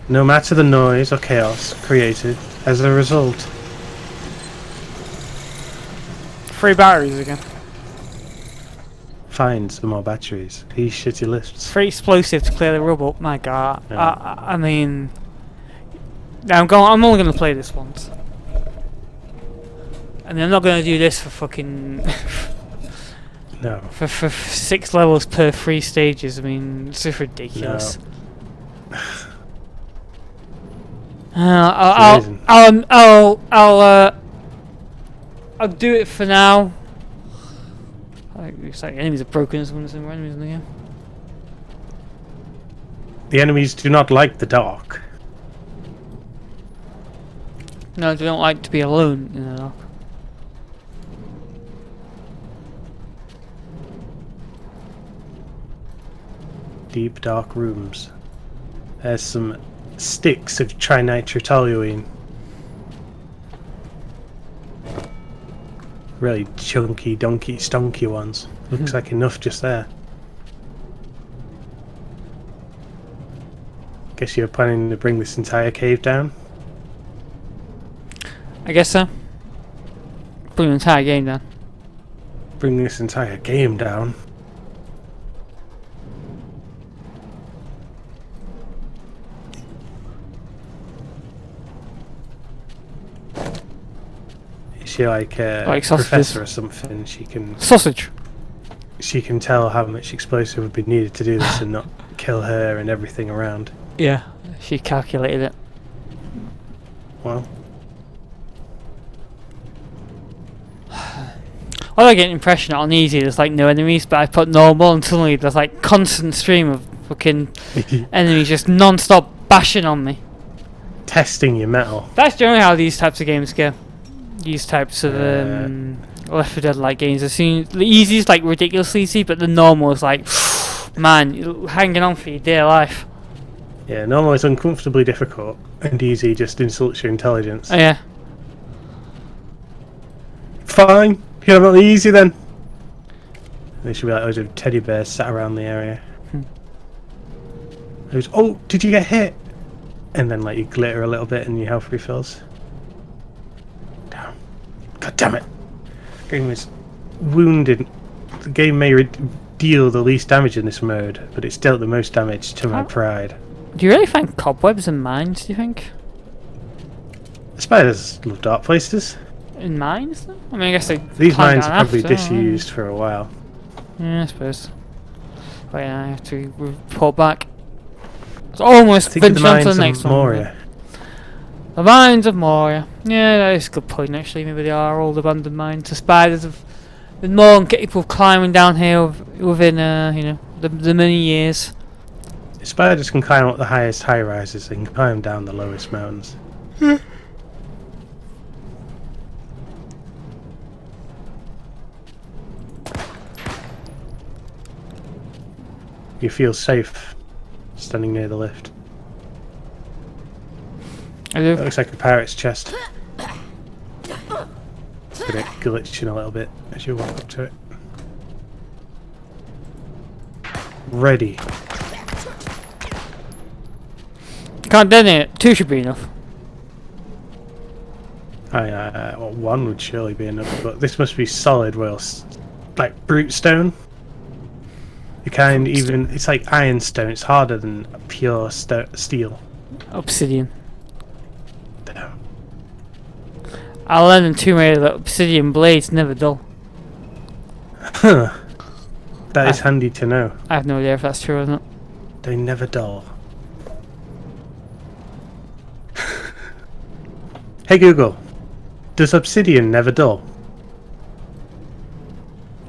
No matter the noise or chaos created as a result. 3 batteries again. Find some more batteries. These shitty lifts. 3 explosives to clear the rubble. My god. Yeah. I mean... I'm only going to play this once. I mean, I'm not going to do this for fucking... No. for 6 levels per 3 stages. I mean, it's just ridiculous. No. I'll do it for now. It's like enemies are broken. Someone's in enemies in the game. The enemies do not like the dark. No, they don't like to be alone in the dark. Deep dark rooms. There's some sticks of trinitrotoluene. Really chunky, donkey, stonky ones. Looks like enough just there. Guess you're planning to bring this entire cave down? I guess so. Put the entire game down. Bring this entire game down? Is she like a Like sausages. professor or something? She can tell how much explosive would be needed to do this and not kill her and everything around. Yeah, she calculated it. Well, I get an impression that on easy there's like no enemies, but I put normal and suddenly there's like constant stream of fucking enemies just non-stop bashing on me. testing your metal. That's generally how these types of games go. These types of Left 4 Dead like games. The easy is like ridiculously easy, but the normal is like, man, you're hanging on for your dear life. Yeah, normal is uncomfortably difficult, and easy just insults your intelligence. Oh yeah. Fine, you have it easy then. There should be like loads of teddy bears sat around the area. There's, oh, did you get hit? And then like you glitter a little bit and your health refills. Damn. God damn it. Game is wounded. The game may deal the least damage in this mode, but it's dealt the most damage to my pride. Do you really find cobwebs in mines, do you think? Spiders love dark places. In mines, though? I mean, I guess they These climb mines down are probably after, disused for a while. Yeah, I suppose. But yeah, I have to report back. It's almost I think the ventured on to mines the of next one. Moria. The mines of Moria. Yeah, that is a good point, actually. Maybe they are old abandoned mines. The spiders have been more than capable of climbing down here within, you know, the many years. Spiders can climb up the highest high rises and climb down the lowest mountains. You feel safe standing near the lift. I do. It looks like a pirate's chest. It's gonna glitch in a little bit as you walk up to it. Ready. Can't detonate it. 2 should be enough. Well, 1 would surely be enough, but this must be solid, whilst like brute stone. The kind even it's like ironstone. It's harder than pure steel. Obsidian. Damn. I learned in Tomb Raider that obsidian blades never dull. Huh. That is handy to know. I have no idea if that's true or not. They never dull. Hey Google, does obsidian never dull?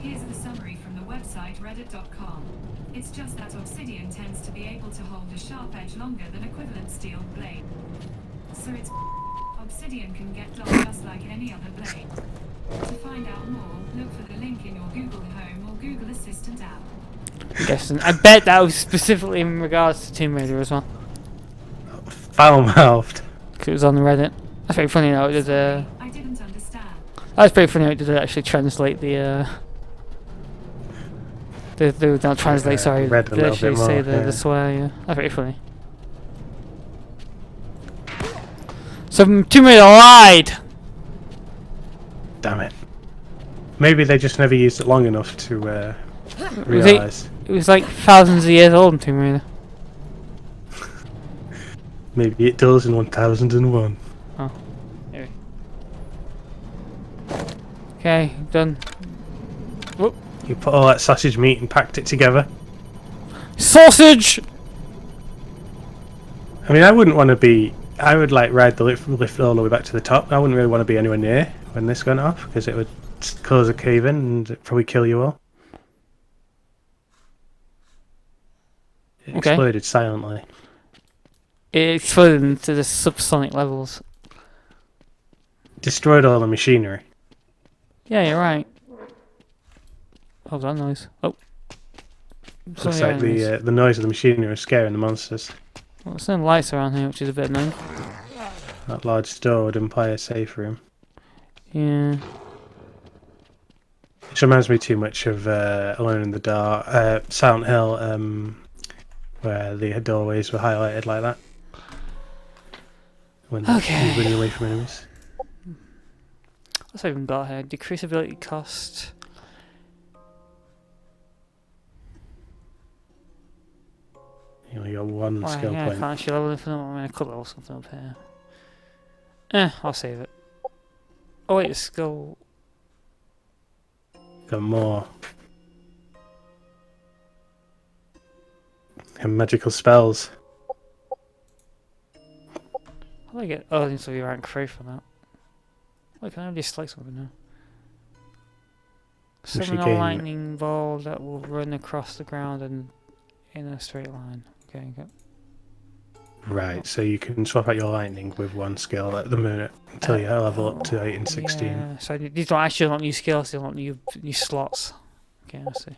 Here's the summary from the website reddit.com. It's just that obsidian tends to be able to hold a sharp edge longer than equivalent steel blade. So it's obsidian can get dull just like any other blade. To find out more, look for the link in your Google Home or Google Assistant app. I'm guessing. I bet that was specifically in regards to Tomb Raider as well. Foul-mouthed. 'Cause it was on Reddit. That's pretty funny how it did. I didn't understand. That's pretty funny how it did actually translate the. They don't translate. Sorry, read a they little actually bit more, say the yeah. swear. Yeah, that's pretty funny. So Tomb Raider lied. Damn it. Maybe they just never used it long enough to realise. It was like thousands of years old in Tomb Raider. Maybe it does in 1001. Oh, maybe. Okay, done. Whoop. You put all that sausage meat and packed it together. Sausage! I mean, I wouldn't want to be... I would like ride the lift all the way back to the top. I wouldn't really want to be anywhere near when this went off, because it would cause a cave in and it'd probably kill you all. It Okay. exploded silently. It exploded into the subsonic levels. Destroyed all the machinery. Yeah, you're right. What was that noise? Oh. Looks like the noise of the machinery was scaring the monsters. Well, there's no lights around here, which is a bit annoying. That large door would imply a safe room. Yeah. Which reminds me too much of Alone in the Dark, Silent Hill, where the doorways were highlighted like that. When you're running away from enemies. What's I even got here? Decrease ability cost. You only got one Well, skill yeah, I point. can't actually level anything up. I mean, I could level something up here. I'll save it. Oh wait, skill. Got more. And magical spells. How do I get? Oh, I need to be rank 3 for that. Wait, can I just select something now? Summon a gain- lightning ball that will run across the ground and in a straight line. Okay, go. Right, so you can swap out your lightning with one skill at the minute until you level up to 8 and 16. Yeah, so these don't actually unlock new skills, they unlock new slots. Okay, I see.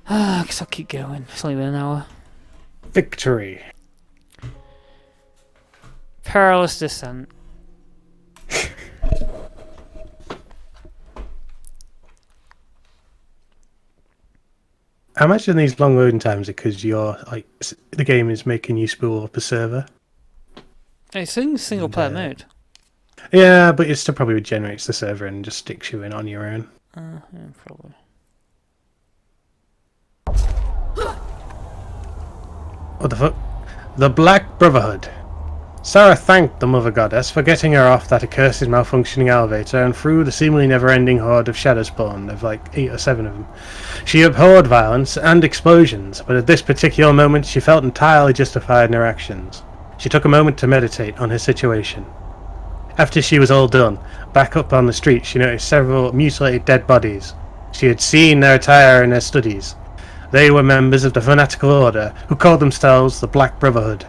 I guess I'll keep going. It's only been an hour. Victory! Perilous descent. I imagine these long loading times are because you're like the game is making you spool up a server. It's in single player mode. Yeah, but it still probably regenerates the server and just sticks you in on your own. Yeah, probably. What the fuck? The Black Brotherhood. Sarah thanked the Mother Goddess for getting her off that accursed malfunctioning elevator and through the seemingly never-ending horde of shadow spawn, of like 8 or 7 of them. She abhorred violence and explosions, but at this particular moment she felt entirely justified in her actions. She took a moment to meditate on her situation. After she was all done, back up on the street she noticed several mutilated dead bodies. She had seen their attire in her studies. They were members of the fanatical order who called themselves the Black Brotherhood.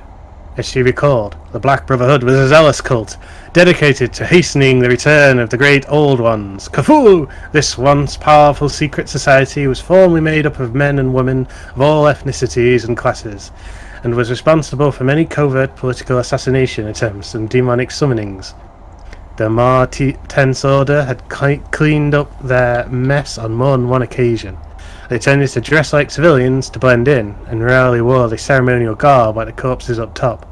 As she recalled, the Black Brotherhood was a zealous cult, dedicated to hastening the return of the great Old Ones. Cthulhu! This once powerful secret society was formerly made up of men and women of all ethnicities and classes, and was responsible for many covert political assassination attempts and demonic summonings. The more tense order had cleaned up their mess on more than one occasion. They tended to dress like civilians to blend in, and rarely wore the ceremonial garb like the corpses up top.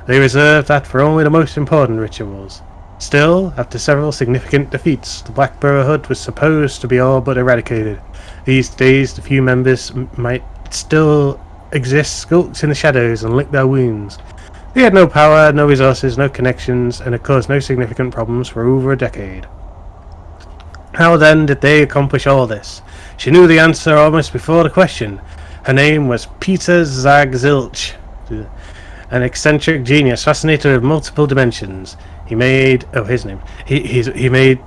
They reserved that for only the most important rituals. Still, after several significant defeats, the Black Brotherhood was supposed to be all but eradicated. These days, the few members might still exist skulked in the shadows and lick their wounds. They had no power, no resources, no connections, and had caused no significant problems for over a decade. How then did they accomplish all this? She knew the answer almost before the question. Her name was Peter Zagzilch, an eccentric genius fascinated with multiple dimensions. He made he made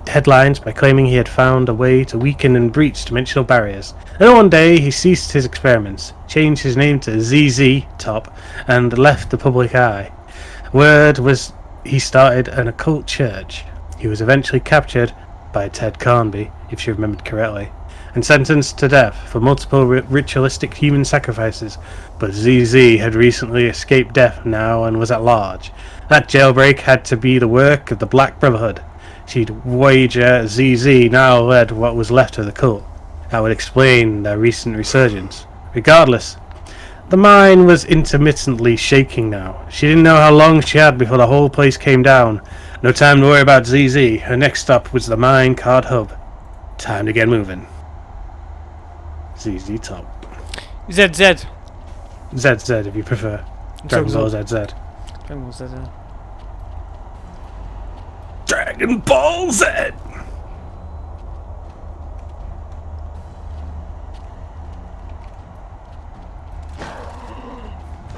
headlines by claiming he had found a way to weaken and breach dimensional barriers. And one day he ceased his experiments, changed his name to ZZ Top, and left the public eye. Word was he started an occult church. He was eventually captured by Ted Carnby, if she remembered correctly, and sentenced to death for multiple ritualistic human sacrifices, but ZZ had recently escaped death now and was at large. That jailbreak had to be the work of the Black Brotherhood. She'd wager ZZ now led what was left of the cult. That would explain their recent resurgence. Regardless, the mine was intermittently shaking now. She didn't know how long she had before the whole place came down. No time to worry about ZZ. Her next stop was the mine card hub. Time to get moving. ZZ Top. ZZ. ZZ if you prefer. Dragon Ball ZZ. Dragon Ball ZZ. Dragon Ball Z!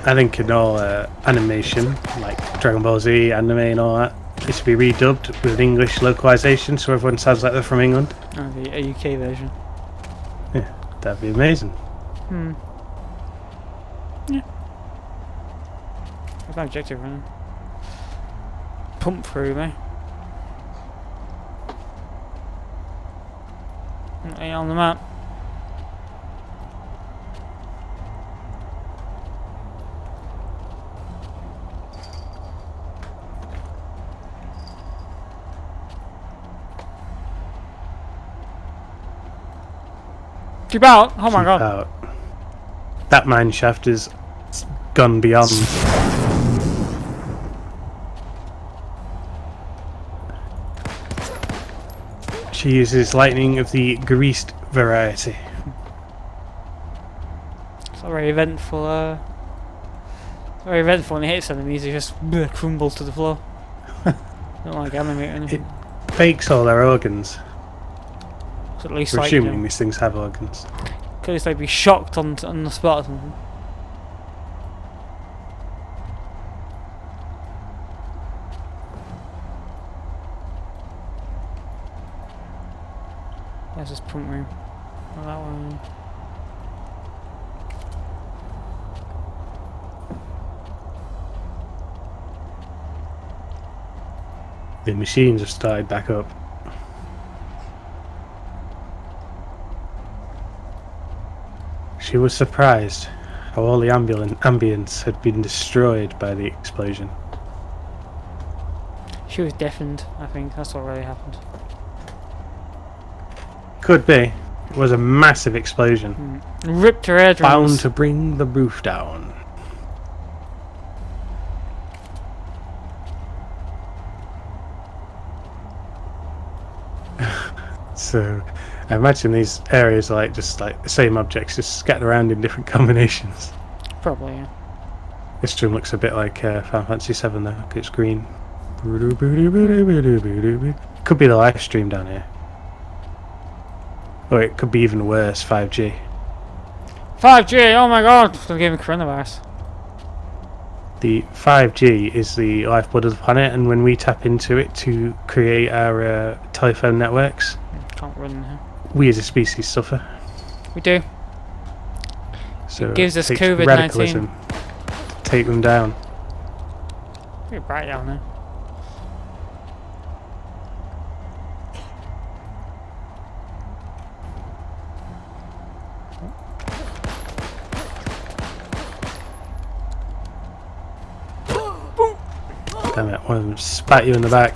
I think in all animation, like Dragon Ball Z anime and all that, it should be redubbed with an English localization so everyone sounds like they're from England. Oh, the UK version. Yeah, that'd be amazing. Yeah. What's my objective running? Pump through me. Ain't on the map. Keep out! Oh my god. Out. That mine shaft is gone beyond. She uses lightning of the greased variety. It's not very eventful, very eventful when it hits enemies, it just crumbles to the floor. Don't like anime or anything. It bakes all their organs. So at least We're like, assuming these things have organs. at least they'd be shocked on the spot or something. There's this pump room. Oh, that one. The machines have started back up. She was surprised how all the ambience had been destroyed by the explosion. She was deafened, I think. That's what really happened. Could be. It was a massive explosion. Ripped her eardrums. Bound to bring the roof down. So I imagine these areas are like just like the same objects, just scattered around in different combinations. Probably, yeah. This room looks a bit like Final Fantasy VII though. Look, it's green. Could be the live stream down here. Or it could be even worse, 5G. 5G, oh my god! They're giving coronavirus. The 5G is the lifeblood of the planet, and when we tap into it to create our telephone networks, Can't run here. we as a species suffer. We do. So It gives us takes COVID-19. radicalism to take them down. Pretty bright down there. Damn it, one of them spat you in the back.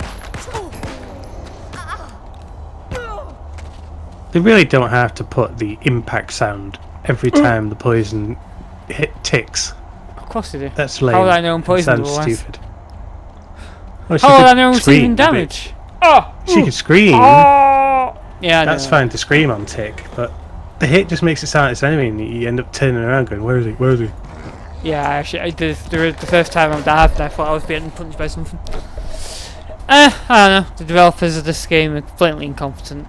They really don't have to put the impact sound every time the poison ticks. Of course they do. That's lame. How would I know I'm It poisoned sounds otherwise? stupid. Well, she How would could I know I'm scream, receiving the damage? bitch. Oh! She could scream. Oh! Yeah, I That's know. fine to scream on tick, but the hit just makes it sound like it's an enemy, and you end up turning around going, "Where is he? Where is he?" Yeah, actually, I did the first time I died, and I thought I was being punched by something. I don't know. The developers of this game are blatantly incompetent.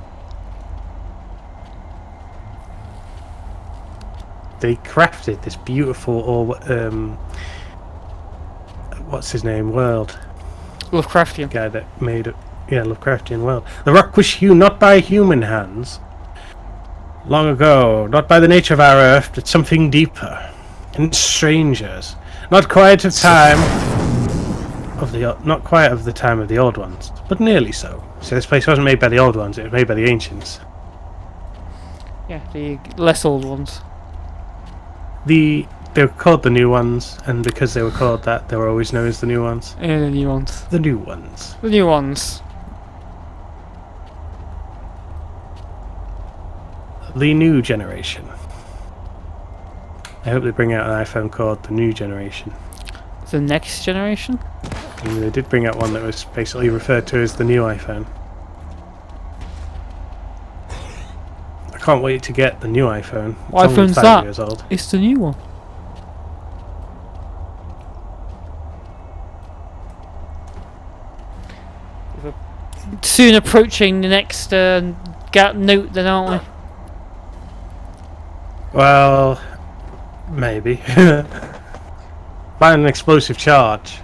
They crafted this beautiful, what's his name, world. Lovecraftian. Guy that made it, yeah, Lovecraftian world. The rock was hewn not by human hands, long ago, not by the nature of our earth, but something deeper and strangers. Not quite of time of the, not quite of the time of the old ones, but nearly so. So this place wasn't made by the old ones; it was made by the ancients. Yeah, the less old ones. They were called the new ones, and because they were called that, they were always known as the new ones. Yeah, the new ones. The new ones. The new ones. The new generation. I hope they bring out an iPhone called the new generation. The next generation? And they did bring out one that was basically referred to as the new iPhone. I can't wait to get the new iPhone. What It's only iPhone's 5 that? years old. It's the new one. We're soon approaching the next note then, aren't we? Well, maybe. By an explosive charge.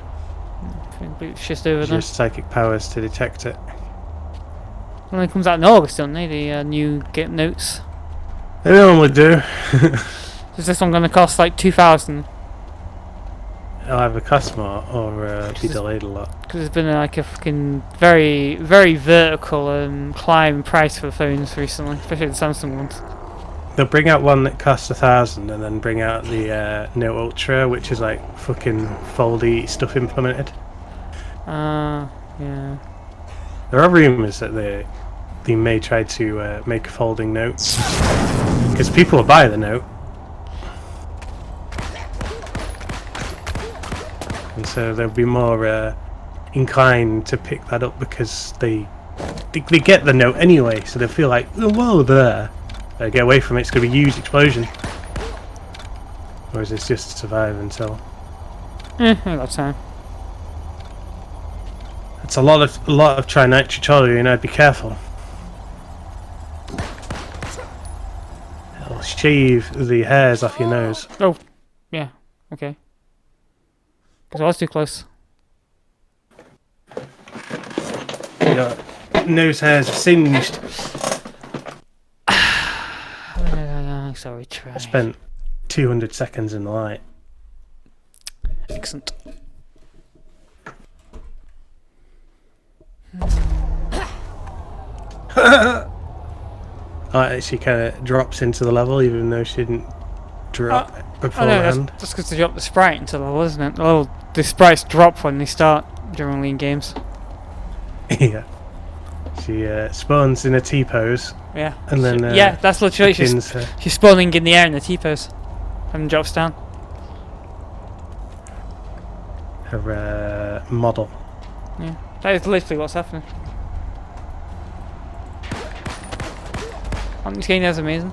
I think it's just over there. Just psychic powers to detect it. It only comes out in August, don't they? The new Get Notes. They normally do. Is this one going to cost like 2,000? It'll either cost more or be delayed a lot. Because there's been like a fucking very, very vertical climb in price for phones recently, especially the Samsung ones. They'll bring out one that costs 1,000 and then bring out the Note Ultra, which is like fucking foldy stuff implemented. Yeah. There are rumours that they may try to make folding notes. Because people will buy the Note. And so they'll be more inclined to pick that up because they get the Note anyway, so they'll feel like, oh, well, there. Get away from it, it's going to be a huge explosion. Or is this just survive until... I got time. It's a lot of trinitrotoluene, I'd be careful. It'll shave the hairs off your nose. Oh, yeah, okay. Because I was too close. Your nose hairs are singed. Sorry, try. I spent 200 seconds in the light. Excellent. She kind of drops into the level even though she didn't drop I know, beforehand. that's because they drop the sprite into the level, isn't it? Oh, the sprites drop when they start generally in games. Yeah. She spawns in a T-pose. Yeah. And then yeah, that's literally begins, she's spawning in the air in the T-pose and drops down. her model. Yeah, that is literally what's happening. This game is amazing.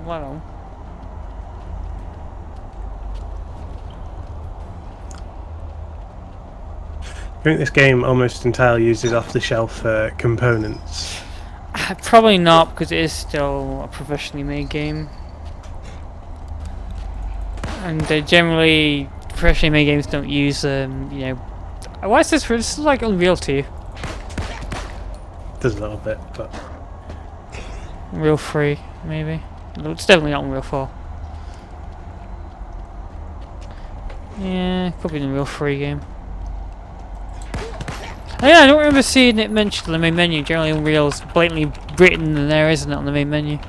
Well, I think this game almost entirely uses off-the-shelf components. probably not, because it is still a professionally made game. And generally, professionally made games don't use, you know... Why is this for? This is like Unreal 2. Does a little bit, but... Unreal 3, maybe. No, it's definitely not Unreal 4. Yeah, could be an Unreal 3 game. Oh, yeah, I don't remember seeing it mentioned on the main menu. Generally, Unreal's blatantly written in there, isn't it, on the main menu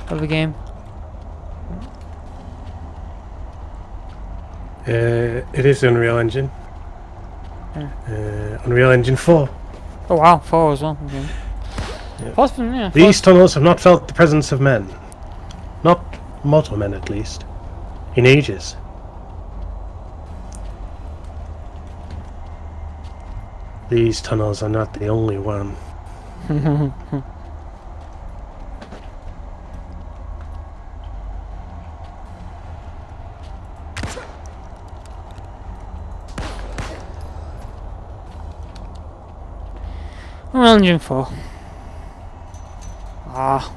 of the game? It is Unreal Engine. Yeah. Unreal Engine 4. Oh wow, 4 as well. Okay. Yeah. Possibly, yeah. These tunnels have not felt the presence of men. Not mortal men, at least. In ages. These tunnels are not the only one. Unreal Engine 4. Ah.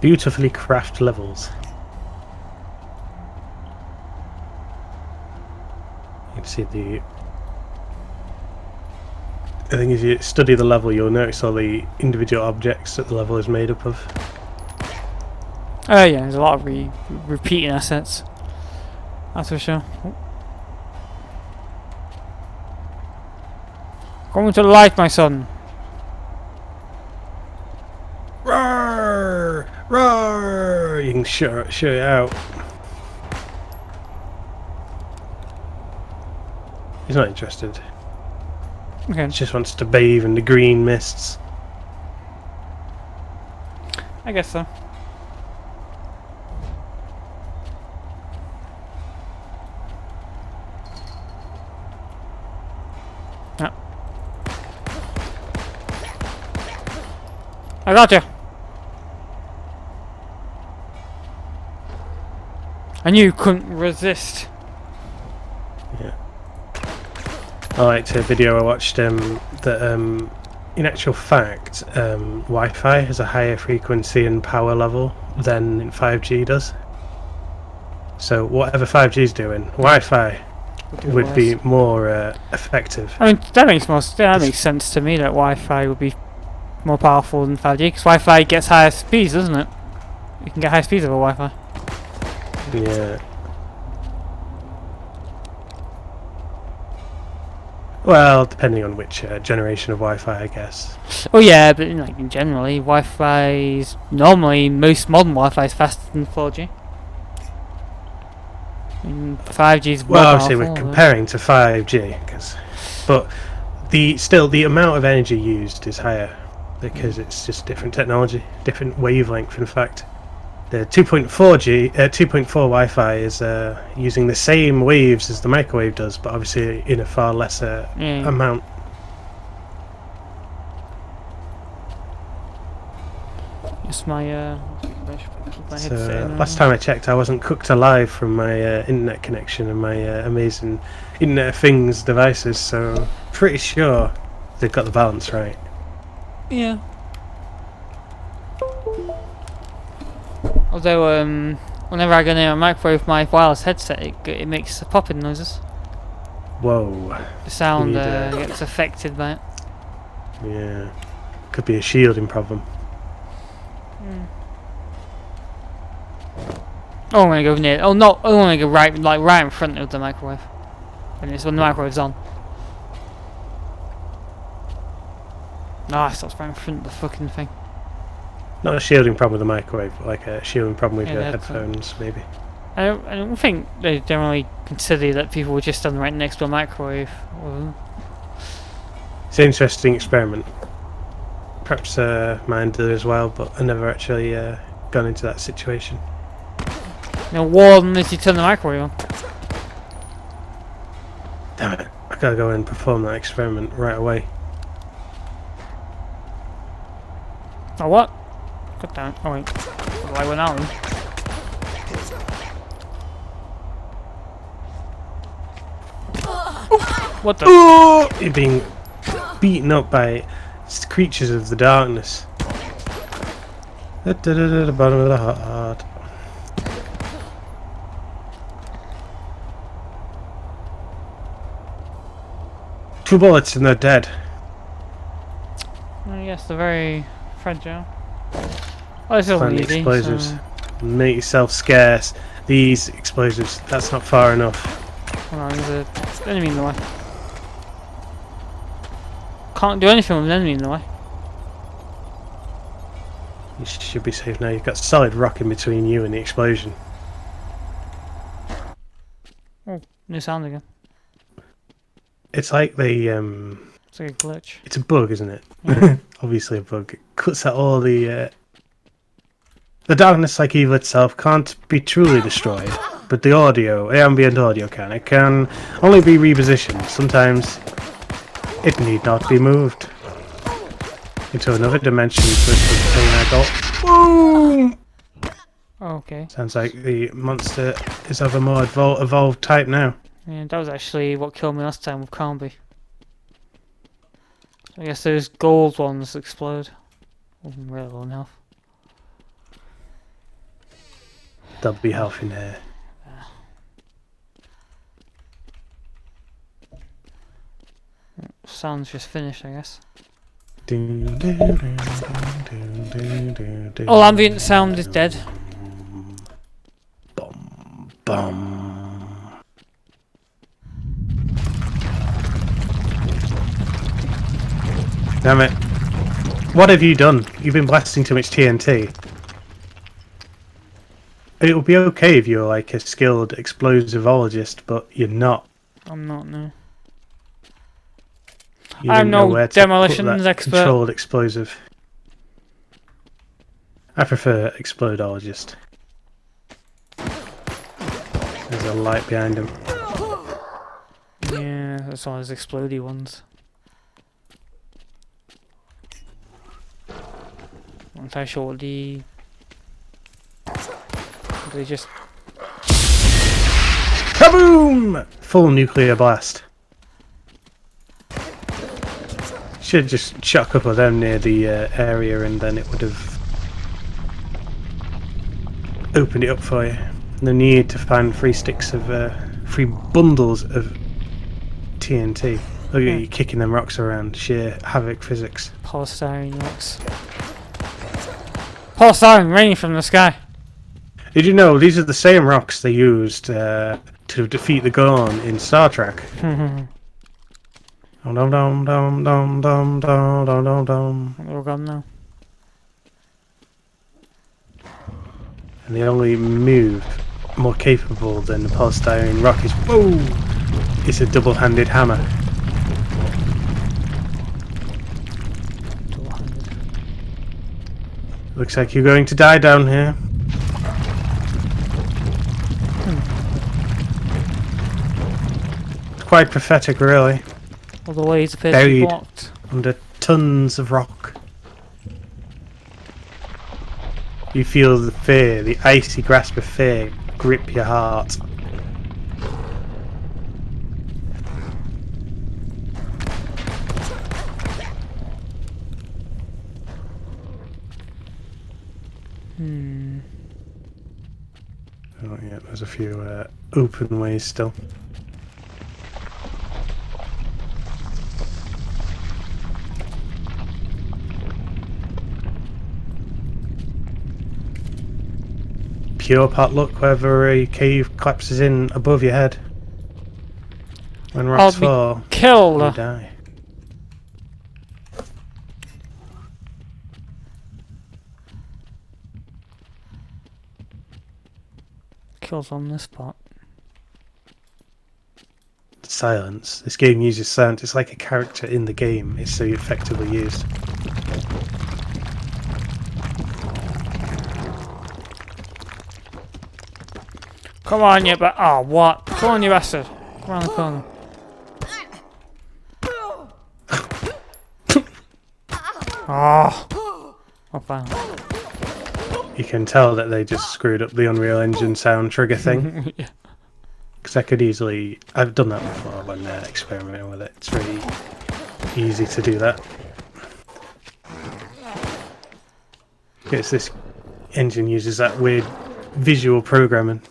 Beautifully crafted levels. You can see the... I think as you study the level, you'll notice all the individual objects that the level is made up of. Oh yeah, there's a lot of repeating assets. That's for sure. Come to the light, my son. Roar! Roar! You can show it out. He's not interested. Okay. He just wants to bathe in the green mists. I guess so. Yeah. I got you. I knew you couldn't resist. Yeah. I liked a video I watched that in actual fact Wi-Fi has a higher frequency and power level than 5G does. So whatever 5G is doing, Wi-Fi would be more effective. I mean, that makes sense to me that Wi-Fi would be more powerful than 5G, because Wi-Fi gets higher speeds, doesn't it? You can get high speeds over Wi-Fi. Yeah. Well, depending on which generation of Wi-Fi, I guess. Oh yeah, but like generally, Wi-Fi's normally most modern Wi-Fi is faster than 4G. 5G's more Well, obviously powerful, we're comparing to 5G, but the amount of energy used is higher because it's just different technology, different wavelength. In fact, the 2.4 Wi-Fi is using the same waves as the microwave does, but obviously in a far lesser amount. It's my Last time I checked, I wasn't cooked alive from my internet connection and my amazing Internet of Things devices, so pretty sure they've got the balance right. Yeah. Although, whenever I go near a microwave, my wireless headset, it makes popping noises. Whoa. The sound gets affected by it. Yeah. Could be a shielding problem. Oh, I'm gonna go near. Oh no! I want to go right in front of the microwave. When the microwave's on. Ah, it stops right in front of the fucking thing. Not a shielding problem with the microwave, but like a shielding problem with Yeah, your that's headphones, maybe. I don't think they generally consider that people were just standing right next to a microwave. It's an interesting experiment. Perhaps mine did as well, but I never actually gone into that situation. No war unless you turn the microwave on. Damn it! I gotta go and perform that experiment right away. Oh what? God damn it. Oh wait. The light went out then. What the? Oh! You're being beaten up by creatures of the darkness. The bottom of the heart. 2 bullets and they're dead. Oh, yes, they're very fragile. Well, it's all Find the easy. explosives. So, Make yourself scarce. These explosives, that's not far enough. hold on, there's an enemy in the way. Can't do anything with an enemy in the way. You should be safe now. You've got solid rock in between you and the explosion. Oh, new sound again. It's like they It's like a glitch. it's a bug, isn't it? Yeah. Obviously a bug. It cuts out all the darkness, like evil itself, can't be truly destroyed. But the audio, ambient audio can. It can only be repositioned. Sometimes it need not be moved into another dimension for the thing I got. Boom! Okay. Sounds like the monster is of a more evolved type now. Yeah, that was actually what killed me last time with Carnby. I guess those gold ones explode. Oh, I'm really low in health. There'll be health in here. Sound's just finished, I guess. All All ambient sound is dead. Bum, bum. Damn it. What have you done? You've been blasting too much TNT. It would be okay if you're like a skilled explosivologist, but you're not. I'm not, no. You I'm didn't know no where to put demolitions that expert. Controlled explosive. I prefer explodologist. There's a light behind him. Yeah, that's all those explodey ones. Not entirely sure what the... They just... Kaboom! Full nuclear blast. Should have just shot a couple of them near the area and then it would have opened it up for you. No need to find 3 sticks of 3 bundles of TNT. Look at you kicking them rocks around. Sheer havoc physics. polystyrene rocks. Polystyrene raining from the sky. Did you know these are the same rocks they used to defeat the Gorn in Star Trek? Dum dum dum dum dum dum dum dum dum. They're all gone now. And the only move more capable than the polystyrene rock is whoa! It's a double-handed hammer. Looks like you're going to die down here. It's quite pathetic, really. All the ways appear to be Buried blocked. under tons of rock. You feel the fear, the icy grasp of fear grip your heart. Oh yeah, there's a few open ways still. Pure pot luck wherever a cave collapses in above your head. When rocks fall, you Killed. die. Kills on this spot. silence. This game uses silence. It's like a character in the game. It's so effectively used. Come on, you oh, what? Come on, you bastard. Come around the corner. Oh. Oh, fine. You can tell that they just screwed up the Unreal Engine sound trigger thing. Yeah. Because I could easily... I've done that before when experimenting with it. It's really easy to do that. Because this engine uses that weird visual programming.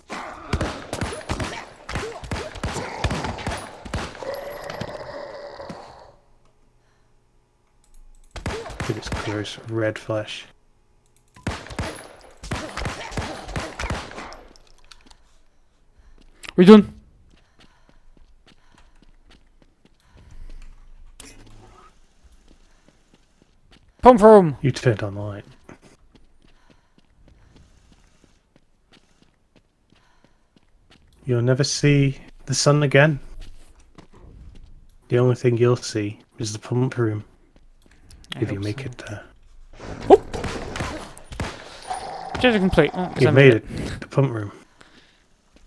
Look at its gross red flesh. We done? Pump room. You turned on the light. You'll never see the sun again. The only thing you'll see is the pump room. If you make it there. Just complete. Oh, You made it. The pump room.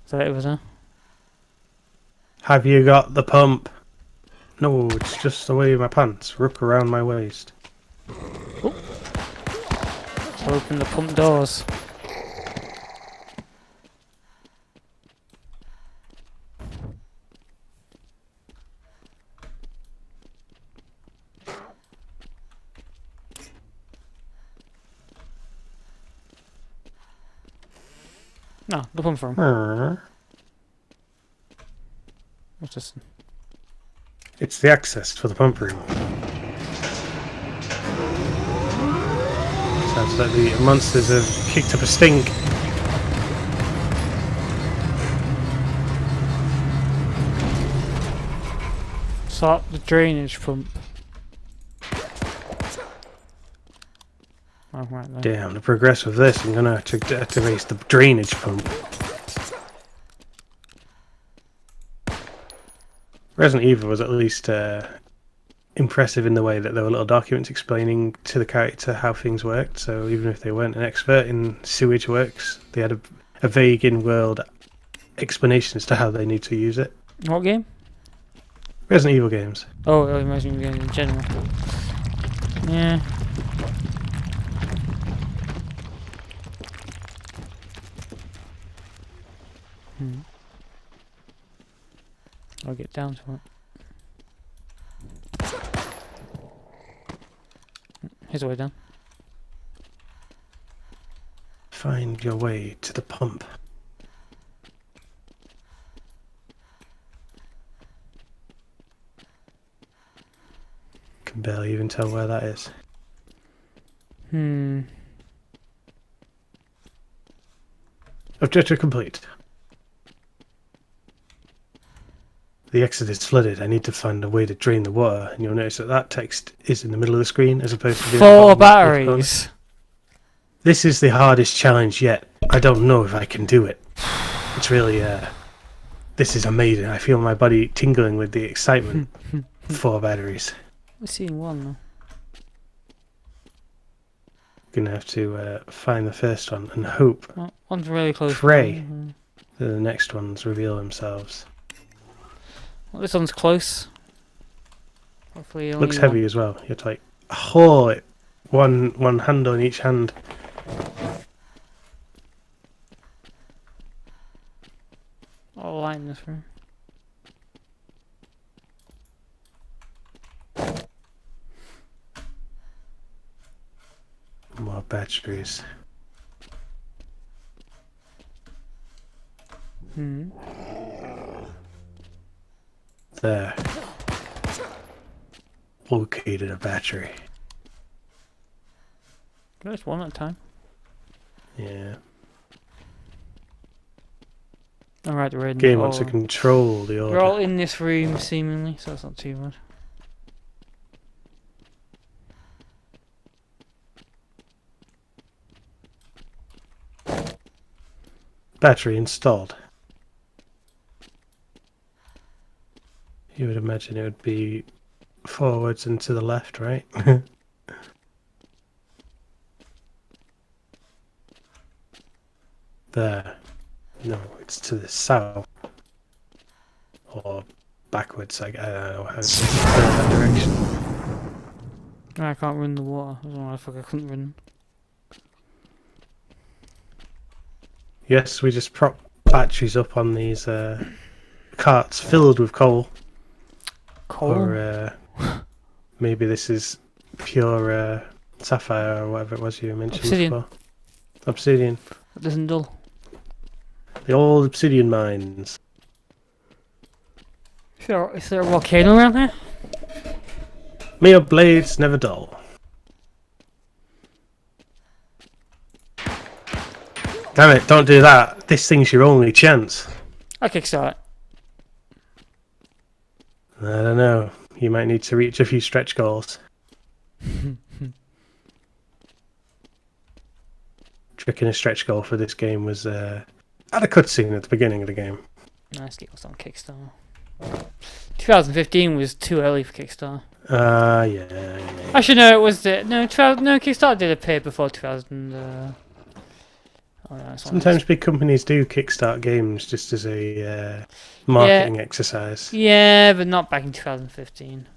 So it was, huh? Have you got the pump? No, it's just the way of my pants. Rook around my waist. So open the pump doors. No, the pump room. What's this? It's the access for the pump room. Sounds like the monsters have kicked up a stink. Start the drainage pump. Oh, right there. Damn, to progress with this, I'm gonna have to activate the drainage pump. Resident Evil was at least impressive in the way that there were little documents explaining to the character how things worked, so even if they weren't an expert in sewage works, they had a vague in-world explanation as to how they need to use it. What game? Resident Evil games. Oh, Resident Evil games in general. Yeah. I'll get down to it. Here's the way down. Find your way to the pump. Can barely even tell where that is. Objective complete. The exit is flooded. I need to find a way to drain the water. And you'll notice that that text is in the middle of the screen as opposed to being 4 batteries. This is the hardest challenge yet. I don't know if I can do it. It's really, this is amazing. I feel my body tingling with the excitement. 4 batteries. We've seen one though. Gonna have to find the first one and hope. Well, one's really close. Pray that the next ones reveal themselves. Well, this one's close. Hopefully, Looks heavy as well. You have to like haul it. One hand on each hand. I'll line this room. More batteries. There. Located a battery. Just one at a time. Yeah. Alright, they're in. Game wants to control the order. They're all in this room, seemingly, so that's not too bad. Battery installed. You would imagine it would be forwards and to the left, right? There. No, it's to the south. Or backwards, I don't know how to say that direction. I can't run the water. I don't know why I thought I couldn't run. Yes, we just prop batteries up on these carts filled with coal. Coal? Or maybe this is pure sapphire or whatever it was you mentioned Obsidian. before. Obsidian. It isn't dull. The old obsidian mines. Is there a volcano around here? May your blades never dull. Damn it, don't do that. This thing's your only chance. I kickstart I don't know. You might need to reach a few stretch goals. Tricking a stretch goal for this game was add a cutscene at the beginning of the game. Nice, get us on Kickstarter. 2015 was too early for Kickstarter. Yeah. Actually, no, it was the no. No, Kickstarter did appear before 2000. Oh, no, Sometimes big companies do kickstart games just as a marketing exercise. Yeah, but not back in 2015.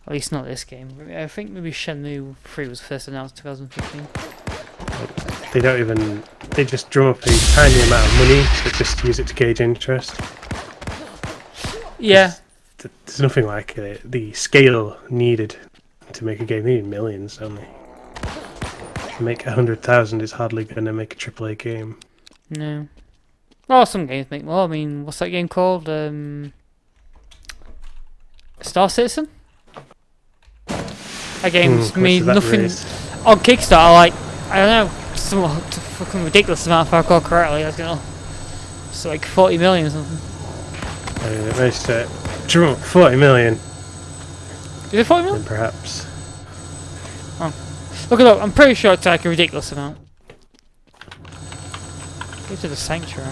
At least not this game. I think maybe Shenmue 3 was first announced in 2015. They don't even. They just drum up a tiny amount of money, but just use it to gauge interest. Yeah. There's nothing like the scale needed to make a game. They need millions only. To make 100,000 is hardly going to make a AAA game. No. Well, some games make more. I mean, what's that game called? Star Citizen? That game's made nothing. On Kickstarter, like, I don't know, some fucking ridiculous amount if I recall correctly. I was gonna. It's like 40 million or something. It managed to drum up 40 million. Is it 40 million? Then perhaps. Look it up, I'm pretty sure it's like a ridiculous amount. Go to the sanctuary.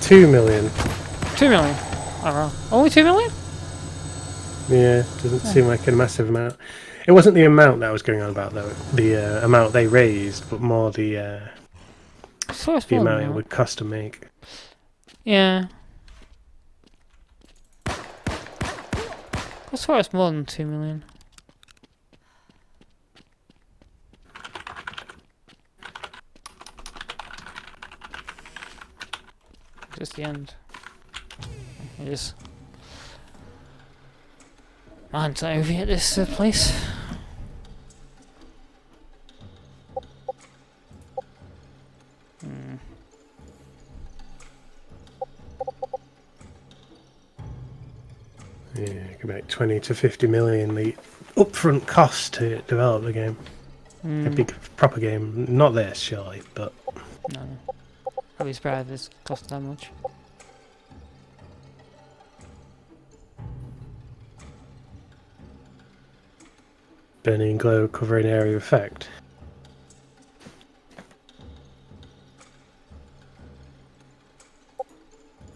$2 million. 2 million. Oh, wow. Only 2 million? Yeah, doesn't seem like a massive amount. It wasn't the amount that I was going on about though. The amount they raised, but more the amount it would cost to make. Yeah. I swear it's more than 2 million. Just the end. It is. Man, it's not over yet, this place. Yeah, it could be like 20 to 50 million the upfront cost to develop the game. A big proper game. Not this, surely, but No. I'd be surprised if this cost that much. burning glow covering area effect.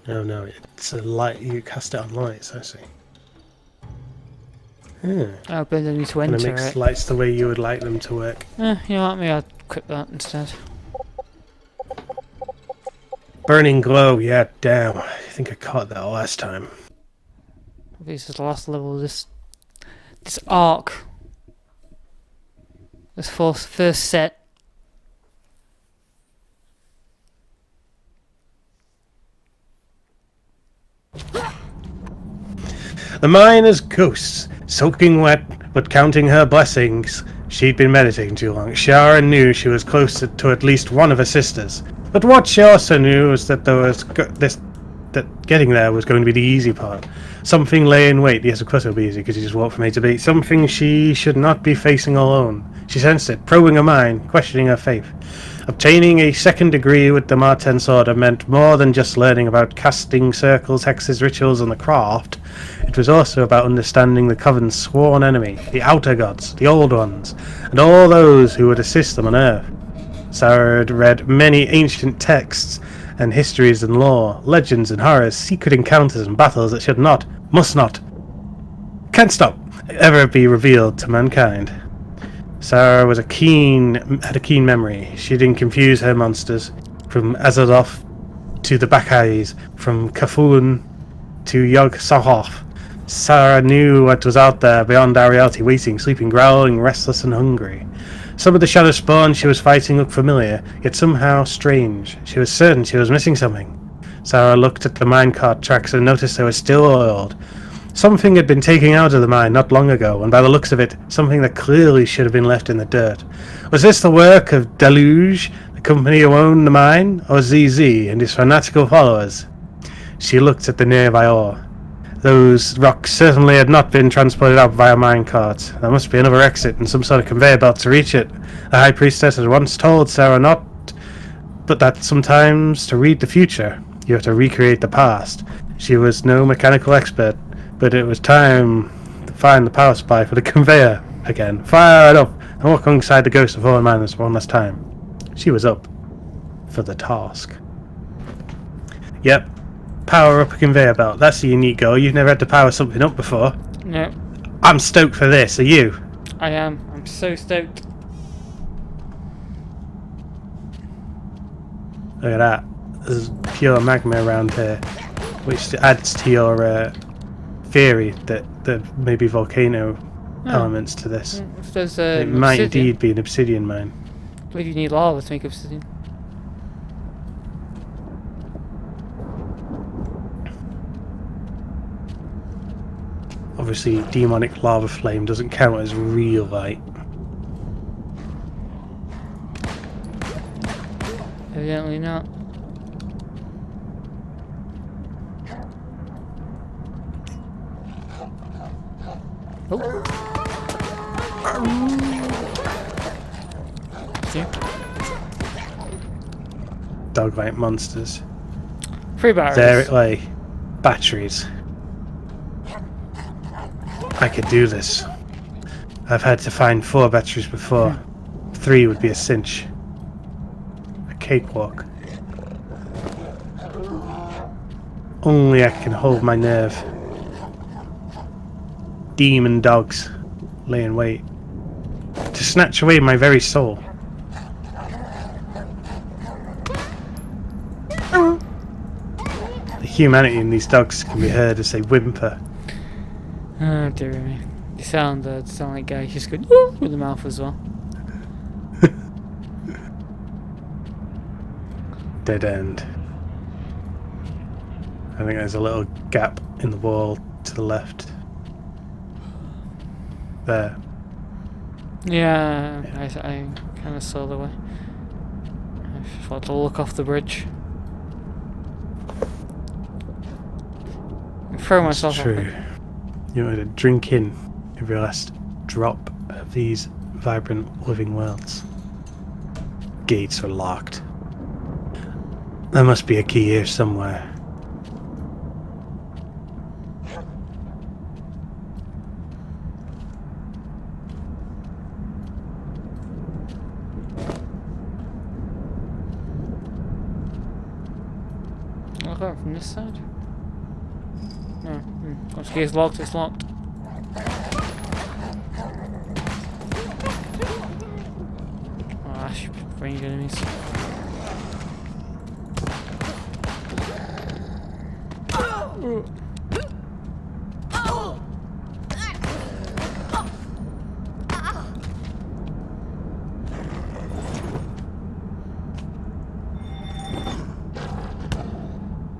Oh no, it's a light, you cast it on lights, I see. Yeah. Oh, but then you need to Kind of enter makes it. lights the way you would like them to work. You know what, maybe I'll quit that instead. Burning glow, yeah, damn. I think I caught that last time. This is the last level of this arc. This first set. The miner's ghosts, soaking wet but counting her blessings. She'd been meditating too long. Shara knew she was close to at least one of her sisters. But what she also knew was that that getting there was going to be the easy part. Something lay in wait. Yes, of course it'll be easy because you just walk from A to B. Something she should not be facing alone. She sensed it, probing her mind, questioning her faith. Obtaining a second degree with the Martens Order meant more than just learning about casting circles, hexes, rituals, and the craft. It was also about understanding the Coven's sworn enemy, the Outer Gods, the Old Ones, and all those who would assist them on Earth. Sarah had read many ancient texts and histories and lore, legends and horrors, secret encounters and battles that should not, must not, can't stop, ever be revealed to mankind. Sarah had a keen memory. She didn't confuse her monsters, from Azeroth to the Bakais, from Kafun to Yog-Sothoth. Sarah knew what was out there beyond our reality, waiting, sleeping, growling, restless and hungry. Some of the shadow spawn she was fighting looked familiar, yet somehow strange. She was certain she was missing something. Sarah looked at the minecart tracks and noticed they were still oiled. Something had been taken out of the mine not long ago, and by the looks of it, something that clearly should have been left in the dirt. Was this the work of Deluge, the company who owned the mine, or ZZ and his fanatical followers? She looked at the nearby ore. Those rocks certainly had not been transported out via minecart. There must be another exit and some sort of conveyor belt to reach it. The High Priestess had once told Sarah but that sometimes to read the future, you have to recreate the past. She was no mechanical expert, but it was time to find the power supply for the conveyor again. Fire it up and walk alongside the ghost of Fallen Miners one last time. She was up for the task. Yep. Power up a conveyor belt. That's a unique goal. You've never had to power something up before. No. I'm stoked for this. Are you? I am. I'm so stoked. Look at that. There's pure magma around here, which adds to your theory that there may be volcano elements to this. If there's It might obsidian, indeed be an obsidian mine. I believe you need lava to make obsidian. Obviously, demonic lava flame doesn't count as real light. Evidently not. Oh. See? Dog-like monsters. 3 batteries. There it lay. Batteries. I could do this. I've had to find 4 batteries before. 3 would be a cinch. A cakewalk. Only I can hold my nerve. Demon dogs lay in wait to snatch away my very soul. The humanity in these dogs can be heard as they whimper. Oh dear me. They sound like guys just go "Woo" with the mouth as well. Dead end. I think there's a little gap in the wall to the left. There. Yeah, I kind of saw the way. I thought to look off the bridge. And throw myself off True. it. You wanted to drink in every last drop of these vibrant living worlds. Gates are locked. There must be a key here somewhere. Look out from this side. No, once the gate's locked, it's locked. Oh, I should bring enemies.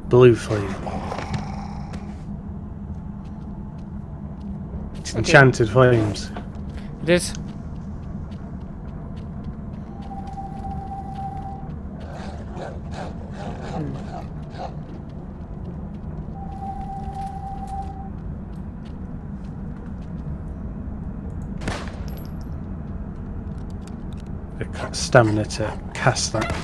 Blue flame. It's enchanted flames. It is. They've got stamina to cast that.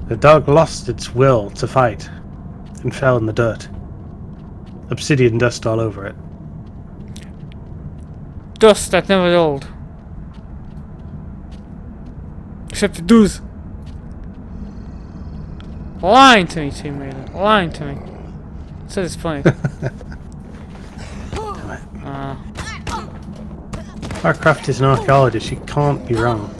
The dog lost its will to fight and fell in the dirt. Obsidian dust all over it. Dust that never old. Except it does. Lying to me, Tomb Raider. Lying to me. So disappointed. Warcraft is an archaeologist, you can't be wrong.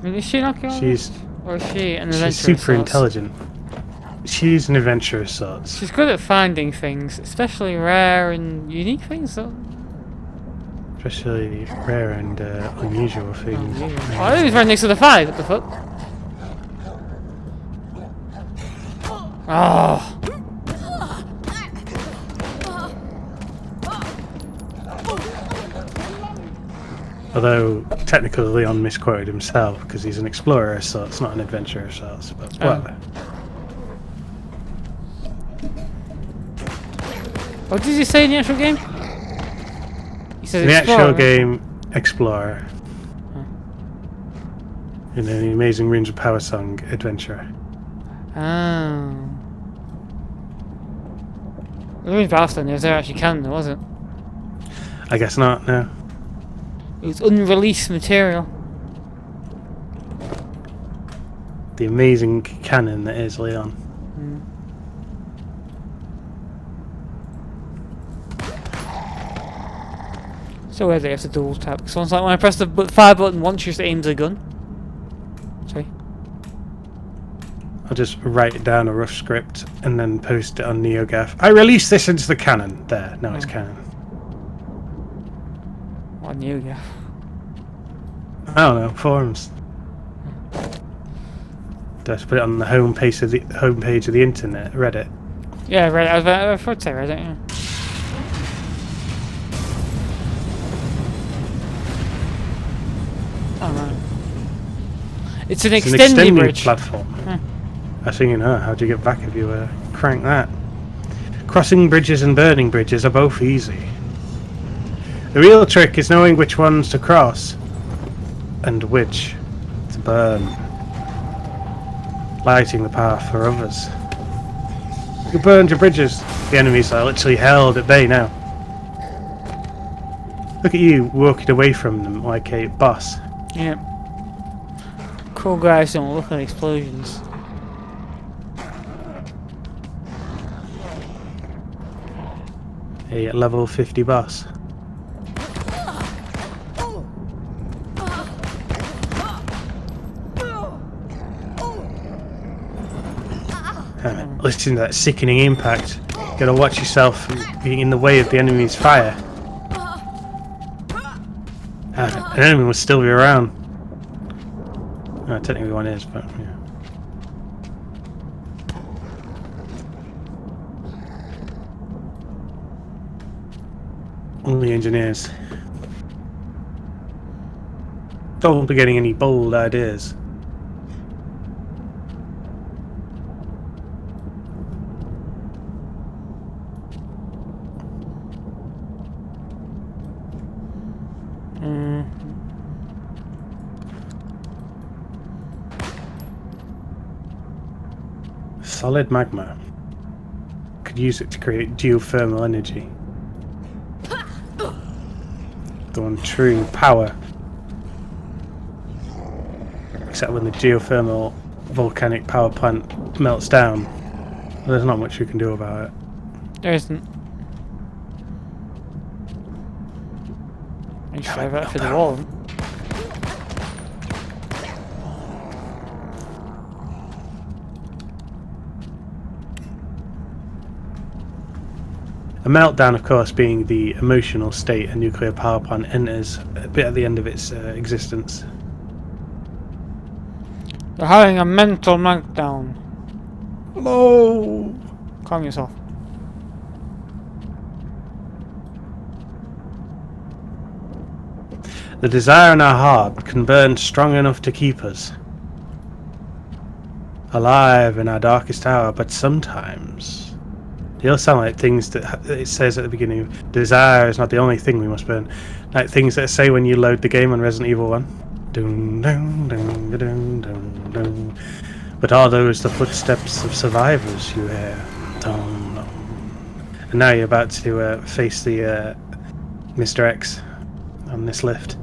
Is she an archaeologist? Or is she an adventurer? She's super intelligent. She's an adventurer of sorts. She's good at finding things, especially rare and unique things. Though. Especially rare and unusual things. Oh, I think he's right next to the fire. What the fuck? Oh. Although, technically Leon misquoted himself because he's an explorer of sorts, not an adventurer of sorts, but whatever. What did he say in the actual game? He said in the explorer. actual game, explorer. In the Amazing Runes of Power Song, adventurer. Oh. The Runes of Power Song was there actually canon, was it? I guess not, no. It was unreleased material. The amazing canon that is Leon. So where they have to dual tap? Because one's like when I press the fire button once, you just aims a gun. Sorry. I'll just write down a rough script and then post it on NeoGAF. I released this into the canon. There, now it's canon. What new yeah? I don't know, forums. Just put it on the homepage of the internet, Reddit. Yeah, Reddit. I would say Reddit. Yeah. Oh no. It's an extending bridge platform. I was thinking, how do you get back if you crank that? Crossing bridges and burning bridges are both easy. The real trick is knowing which ones to cross and which to burn. Lighting the path for others. You burned your bridges. The enemies are literally held at bay now. Look at you walking away from them like a boss. Yeah. Cool guys don't look at explosions. A level 50 boss. Listen to that sickening impact. You gotta watch yourself being in the way of the enemy's fire. An enemy will still be around. Technically one is, but yeah. Only engineers. Don't be getting any bold ideas. Solid magma. Could use it to create geothermal energy. The one true power. Except when the geothermal volcanic power plant melts down, there's not much we can do about it. There isn't. I just drive out through the wall. A meltdown, of course, being the emotional state a nuclear power plant enters a bit at the end of its existence. You're having a mental meltdown. Hello! Calm yourself. The desire in our heart can burn strong enough to keep us alive in our darkest hour, but sometimes They all sound like things that it says at the beginning. Desire is not the only thing we must burn. Like things that say when you load the game on Resident Evil 1. Dun, dun, dun, dun, dun, dun. But are those the footsteps of survivors you hear? Dun, dun. And now you're about to face the Mr. X on this lift.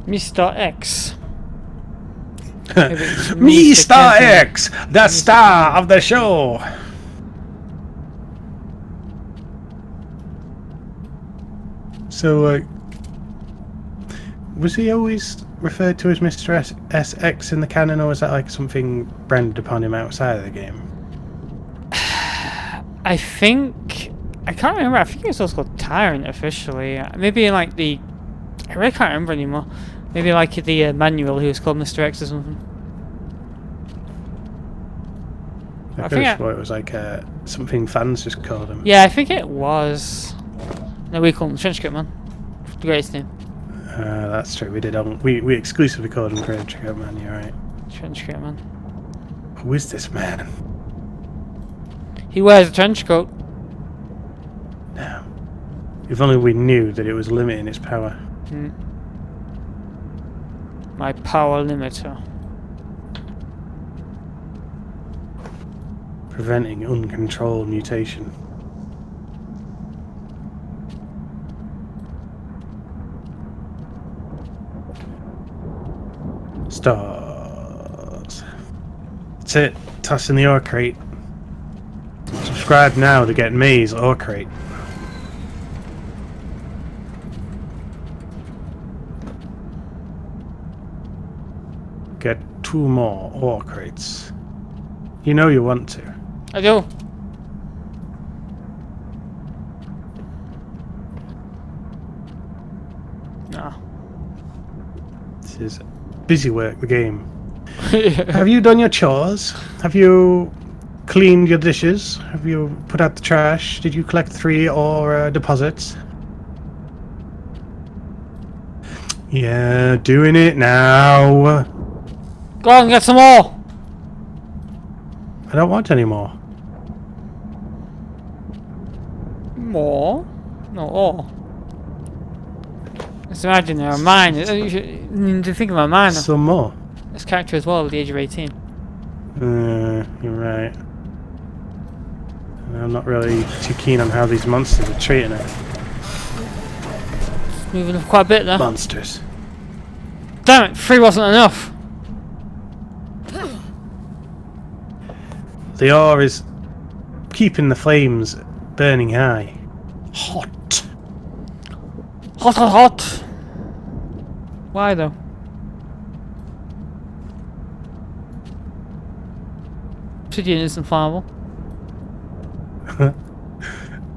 Mr. X. Mr. X, the star of the show. So, was he always referred to as Mr. SX in the canon, or was that like something branded upon him outside of the game? I think... I can't remember. I think it was also called Tyrant officially. Maybe in like the... I really can't remember anymore. Maybe like the manual, he was called Mr. X or something. I could have thought it was like something fans just called him. Yeah, I think it was. No, we call him Trenchcoat Man. The greatest name. That's true. We exclusively called him Trenchcoat Man. You're right. Trenchcoat Man. Who is this man? He wears a trench coat. No. If only we knew that it was limiting its power. My power limiter. Preventing uncontrolled mutation. Stars. That's it. Toss in the ore crate. Subscribe now to get May's ore crate. Get 2 more ore crates. You know you want to. I do. No. This is busy work, the game. Have you done your chores? Have you cleaned your dishes? Have you put out the trash? Did you collect 3 ore deposits? Yeah, doing it now. Go on, get some more. I don't want any more. More? No, all. Just imagine there are mine. You need to think about mine. Some more. This character as well at the age of 18. You're right. I'm not really too keen on how these monsters are treating it. Moving up quite a bit there. Monsters. Damn it, 3 wasn't enough. The ore is keeping the flames burning high. Hot. Hot, hot, hot. Why though? Obsidian isn't flammable.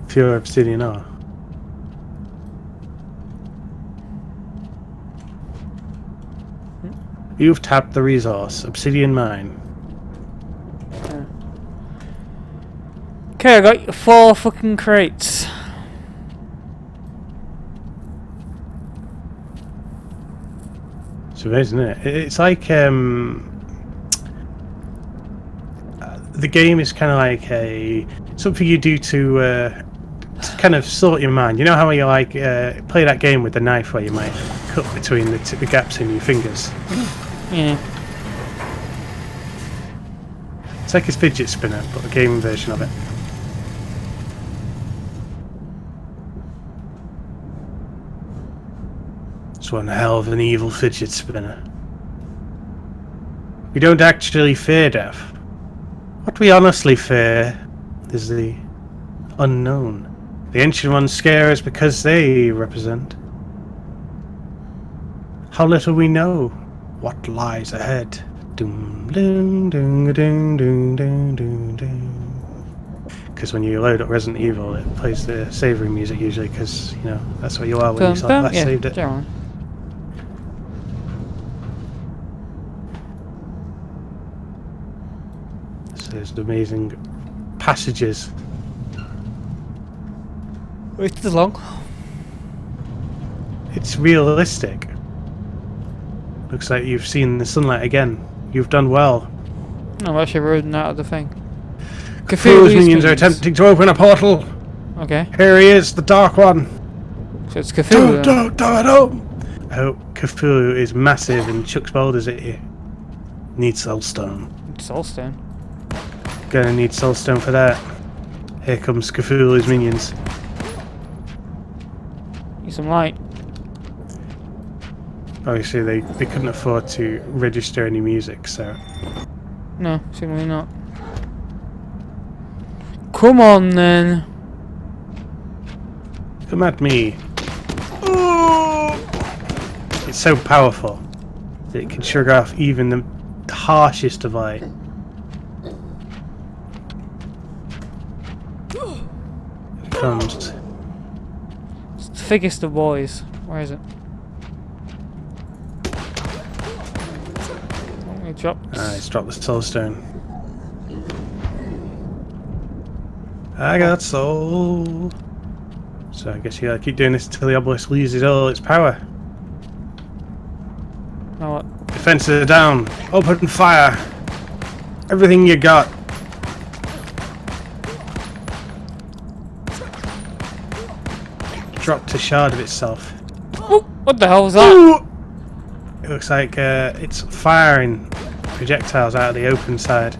Pure obsidian ore. You've tapped the resource. Obsidian mine. Okay, I got 4 fucking crates. It's amazing, isn't it? It's like the game is kind of like something you do to kind of sort your mind. You know how you like play that game with the knife where you might cut between the gaps in your fingers. Yeah. It's like a fidget spinner, but a game version of it. It's one hell of an evil fidget spinner. We don't actually fear death. What we honestly fear is the unknown. The ancient ones scare us because they represent how little we know what lies ahead. Because when you load up Resident Evil, it plays the savoury music usually, because you know that's what you are when you last saved it. Generally. So there's amazing passages. Wait this long. It's realistic. Looks like you've seen the sunlight again. You've done well. No, I'm actually roding out of the thing. Cthulhu's minions are attempting to open a portal. Okay. Here he is, the Dark One. So it's Cthulhu. Don't. I hope Cthulhu is massive and chucks boulders at you. Need soulstone. Soulstone. Gonna need soulstone for that. Here comes Cthulhu's minions. Need some light. Obviously they couldn't afford to register any music, so... No, seemingly not. Come on then. Come at me. Ooh! It's so powerful that it can sugar off even the harshest of light. It comes. It's the thickest of boys. Where is it? Oh, it dropped. It's dropped the soulstone. I got soul. So I guess you gotta keep doing this until the obelisk loses all its power. Now what? Defenses are down. Open fire. Everything you got. Dropped a shard of itself. Ooh, what the hell was that? Ooh! It looks like it's firing projectiles out of the open side.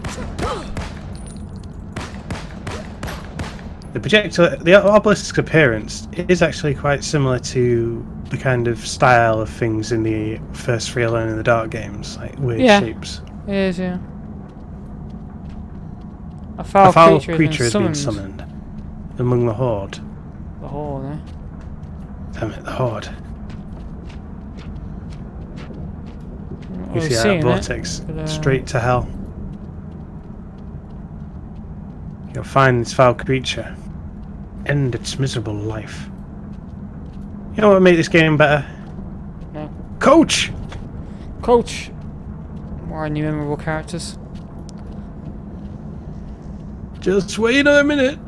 The obelisk's appearance is actually quite similar to the kind of style of things in the first 3 Alone in the Dark games, like weird shapes. It is, yeah. A foul creature has been summoned among the Horde. The Horde, eh? Damn it, the Horde. I You was see that seeing vortex it, but, straight to hell. You'll find this foul creature. End its miserable life. You know what would make this game better? No. Coach! Coach! More new memorable characters. Just wait a minute.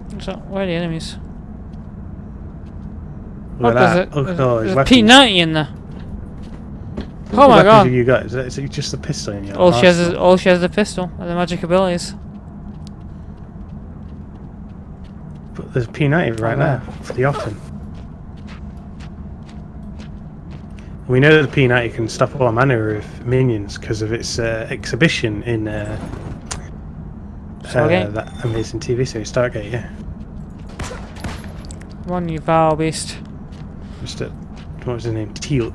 What's that? Where are the enemies? Look at that. There's Look at all his a weapons. P90 in there. What Oh my weapons god. have you got? Is it just the pistol in your All she has is arsenal? the pistol and the magic abilities. But there's a P90 right there. there for the Otten. We know that the P90 can stop all manner of minions because of its exhibition in Stargate? that amazing TV series, Stargate, yeah. Come on, you vile beast. Mr. What was his name? Teal.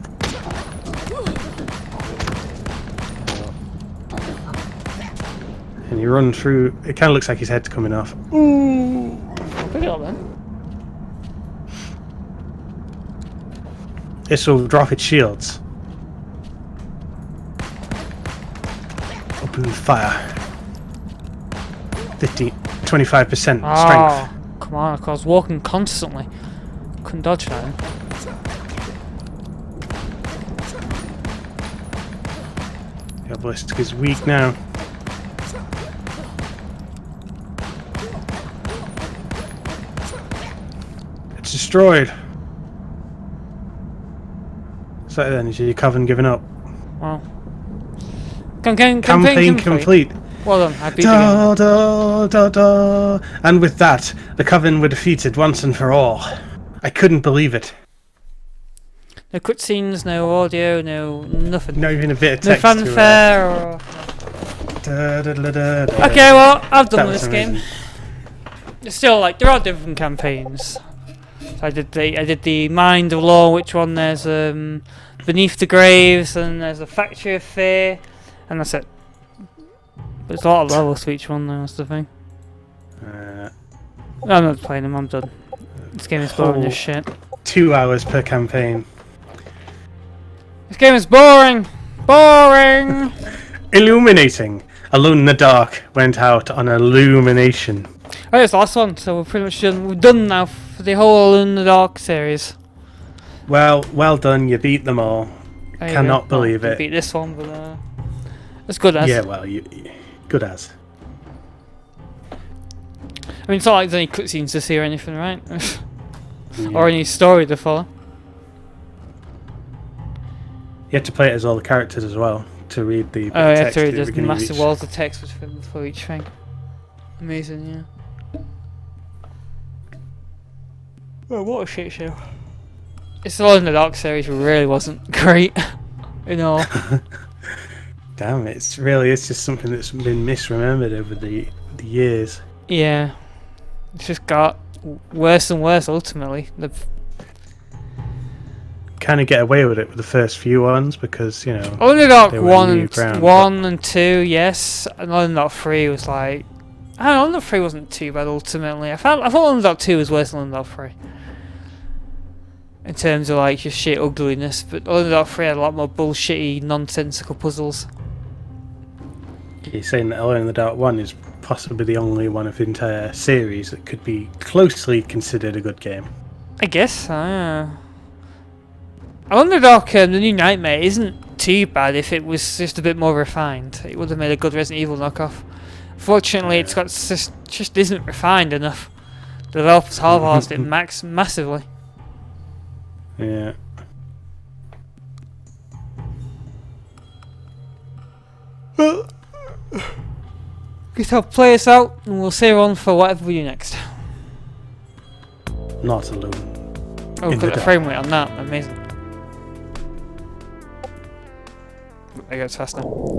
And you run through. It kind of looks like his head's coming off. Ooh! Pick it up then. This will drop its shields. Open fire. 25% strength. Oh, come on, I was walking constantly. Couldn't dodge that. The obelisk is weak now. It's destroyed. So then, is your coven giving up? Well. Campaign complete. Well done, I beat the game. And with that, the coven were defeated once and for all. I couldn't believe it. No cutscenes, no audio, no nothing. Not even a bit of No text. fanfare or... Okay, Okay, well, I've done this game. It's still like, there are different campaigns. So I did the Mind of Law, which one there's Beneath the Graves, and there's a Factory of Fear, and that's it. But there's a lot of levels to each one though, that's the thing. I'm not playing them, I'm done. This game is boring as shit. 2 hours per campaign. This game is boring! Boring! Illuminating. Alone in the Dark went out on Illumination. Oh, it's the last one, so we're pretty much done. We're done now for the whole Alone in the Dark series. Well done, you beat them all. There you Cannot go. believe Well, it. Beat this one, but it's good as. Yeah, well, good as. I mean, it's not like there's any cutscenes to see or anything, right? Yeah. Or any story to follow. You had to play it as all the characters as well to read the bit Oh, of yeah, text through at the there's beginning of massive each- walls of text for each thing. Amazing, yeah. Oh, what a shit show. It's Alone in the Dark series really wasn't great, you know. Damn, it's just something that's been misremembered over the years. Yeah. It's just got worse and worse ultimately. Kind of get away with it with the first few ones because, you know, Alone in the Dark they were 1 new and, ground, 1 and 2, yes. And Alone in the Dark 3 was like... I don't know, Alone in the Dark 3 wasn't too bad ultimately. I thought Alone in the Dark 2 was worse than Alone in the Dark 3. In terms of like just shit ugliness, but Alone in the Dark 3 had a lot more bullshitty, nonsensical puzzles. You're saying that Alone in the Dark 1 is possibly the only one of the entire series that could be closely considered a good game. I guess, Alone in the Dark, the new Nightmare isn't too bad if it was just a bit more refined. It would have made a good Resident Evil knockoff. Fortunately, it's got just isn't refined enough. The developers half-arsed it massively. Yeah. Well, guess I'll play us out and we'll see you on for whatever we do next. Not alone. Oh, In got the a frame rate on that, amazing. I go fast now.